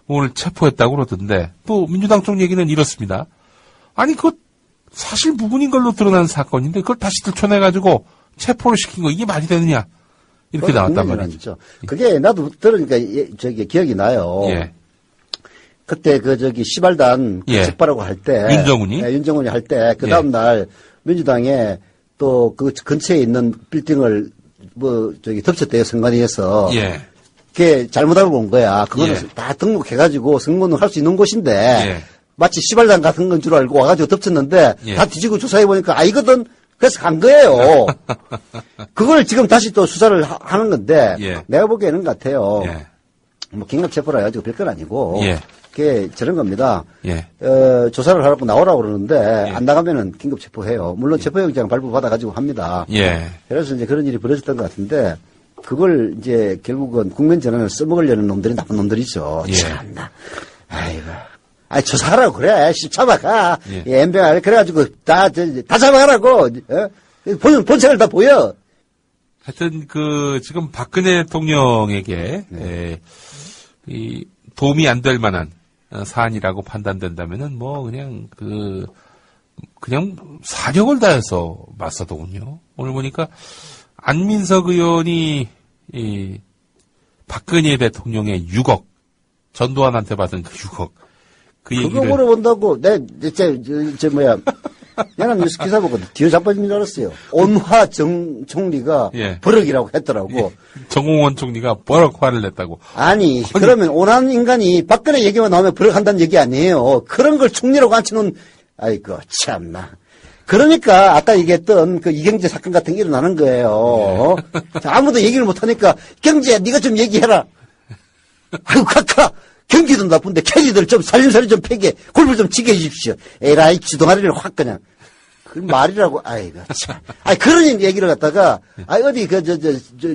오늘 체포했다고 그러던데 또 민주당 쪽 얘기는 이렇습니다. 아니 그거 사실 무근인 걸로 드러난 사건인데 그걸 다시 들춰내가지고 체포를 시킨 거 이게 말이 되느냐 이렇게 나왔단 말이죠. 그게 나도 들으니까 기억이 나요. 예. 그때 시발단 집바라고 할 때 윤정훈이 윤정훈이 할 때 그 다음 날 민주당에 또 그 근처에 있는 빌딩을 덮쳤대요 선관위에서. 예. 그게 잘못하고 온 거야. 그거는 다 등록해가지고 선거는 할 수 있는 곳인데 마치 시발단 같은 건 줄 알고 와가지고 덮쳤는데 다 뒤지고 조사해 보니까 아니거든. 그래서 간 거예요. 그걸 지금 다시 또 수사를 하는 건데 내가 보기에는 같아요. 뭐 긴급 체포라 해가지고 별건 아니고 그게 저런 겁니다. 조사를 하라고 나오라고 그러는데 안 나가면은 긴급 체포해요. 물론 체포영장 발부받아가지고 합니다. 그래서 이제 그런 일이 벌어졌던 것 같은데 그걸 이제 결국은 국면 전환을 써먹으려는 놈들이 나쁜 놈들이죠. 참나. 아이고. 조사하라고 그래. 잡아가. 엠병아 그래가지고 다 잡아가라고. 본색을 다 보여. 하여튼 지금 박근혜 대통령에게 이 도움이 안 될 만한 사안이라고 판단된다면은 뭐 그냥 사력을 다해서 맞서더군요. 오늘 보니까 안민석 의원이 박근혜 대통령의 6억 전두환한테 받은 그 6억 그 얘기를 그거 물어본다고 연합 뉴스 기사 보고 뒤에 자빠진 줄 알았어요. 온화 총리가 버럭이라고 했더라고. 정홍원 총리가 버럭 화를 냈다고. 아니 그러면 온화한 인간이 박근혜 얘기만 나오면 버럭한다는 얘기 아니에요. 그런 걸 총리라고 앉혀놓은 아이고 참나. 그러니까 아까 얘기했던 그 이경재 사건 같은 게 일어나는 거예요. 아무도 얘기를 못하니까 경재야 네가 좀 얘기해라. 아이고 카카. 경기도 나쁜데 캐디들 좀 살림살이 좀 패게 골프 좀 치게 해주십시오. 에라이 지동아리를 확 그냥 그 말이라고. 아이고 참. 그런 얘기를 갖다가 어디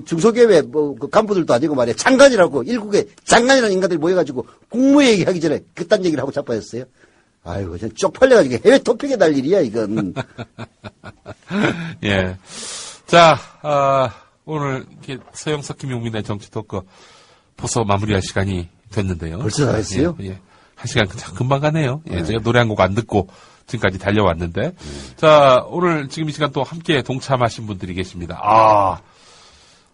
중소기업의 그 간부들도 아니고 말이야 장관이라고 일국의 장관이라는 인간들이 모여가지고 국무 얘기하기 전에 그딴 얘기를 하고 자빠졌어요. 아이고 전 쪽팔려가지고 해외 토픽에 날 일이야 이건. 자 오늘 서영석 김용민의 정치 토크 벌써 마무리할 시간이 됐는데요. 벌써 다 했어요? 한 시간 금방 가네요. 제가 노래 한 곡 안 듣고 지금까지 달려왔는데. 자, 오늘 지금 이 시간 또 함께 동참하신 분들이 계십니다.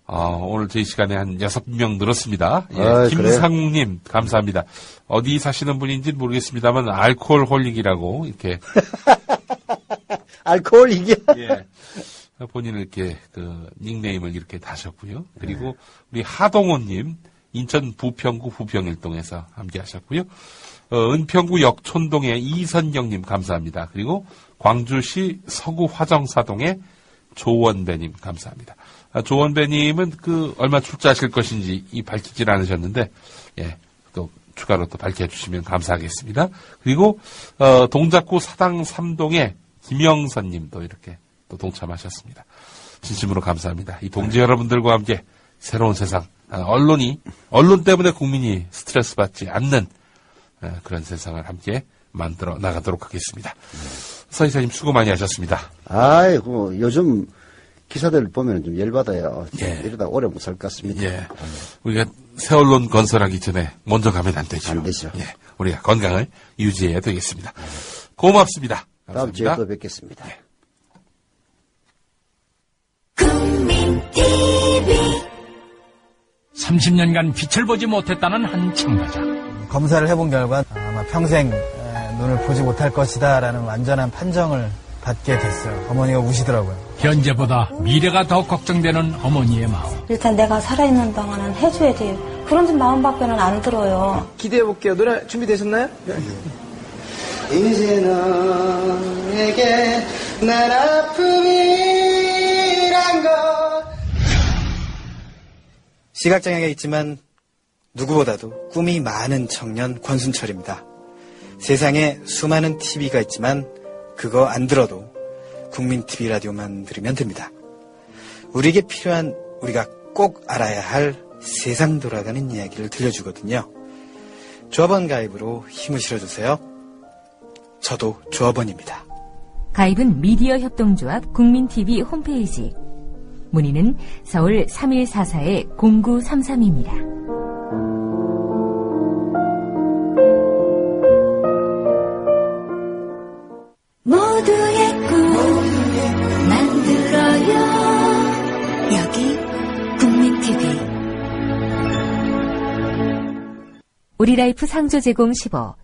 오늘 저희 시간에 한 6명 늘었습니다. 김상욱님, 감사합니다. 어디 사시는 분인지는 모르겠습니다만, 알코올홀릭이라고, 이렇게. 알코올릭이야? 본인을 이렇게, 닉네임을 이렇게 다셨고요. 그리고 우리 하동호님, 인천 부평구 부평일동에서 함께 하셨고요. 은평구 역촌동의 이선경님 감사합니다. 그리고 광주시 서구 화정사동의 조원배님 감사합니다. 조원배님은 얼마 출자하실 것인지 밝히질 않으셨는데, 또 추가로 또 밝혀주시면 감사하겠습니다. 그리고, 동작구 사당 3동의 김영선님도 이렇게 또 동참하셨습니다. 진심으로 감사합니다. 이 동지 여러분들과 함께 새로운 세상, 언론 때문에 국민이 스트레스 받지 않는 그런 세상을 함께 만들어 나가도록 하겠습니다. 서 이사님 수고 많이 하셨습니다. 아이고, 요즘 기사들 보면 좀 열받아요. 이러다 오래 못 살 것 같습니다. 우리가 새 언론 건설하기 전에 먼저 가면 안 되죠. 안 되죠. 우리가 건강을 유지해야 되겠습니다. 고맙습니다. 감사합니다. 다음 주에 또 뵙겠습니다. 국민TV 30년간 빛을 보지 못했다는 한 참가자. 검사를 해본 결과 아마 평생 눈을 보지 못할 것이다라는 완전한 판정을 받게 됐어요. 어머니가 우시더라고요. 현재보다 미래가 더 걱정되는 어머니의 마음. 일단 내가 살아있는 동안은 해줘야지. 그런 마음밖에는 안 들어요. 기대해볼게요. 노래 준비되셨나요? 이제 너에게 난 아픔이란 것. 시각장애가 있지만 누구보다도 꿈이 많은 청년 권순철입니다. 세상에 수많은 TV가 있지만 그거 안 들어도 국민 TV 라디오만 들으면 됩니다. 우리에게 필요한 우리가 꼭 알아야 할 세상 돌아가는 이야기를 들려주거든요. 조합원 가입으로 힘을 실어주세요. 저도 조합원입니다. 가입은 미디어 협동조합 국민TV 홈페이지. 문의는 서울 3144-0933입니다. 모두의 꿈 만들어요. 여기 국민TV. 우리라이프 상조 제공 15.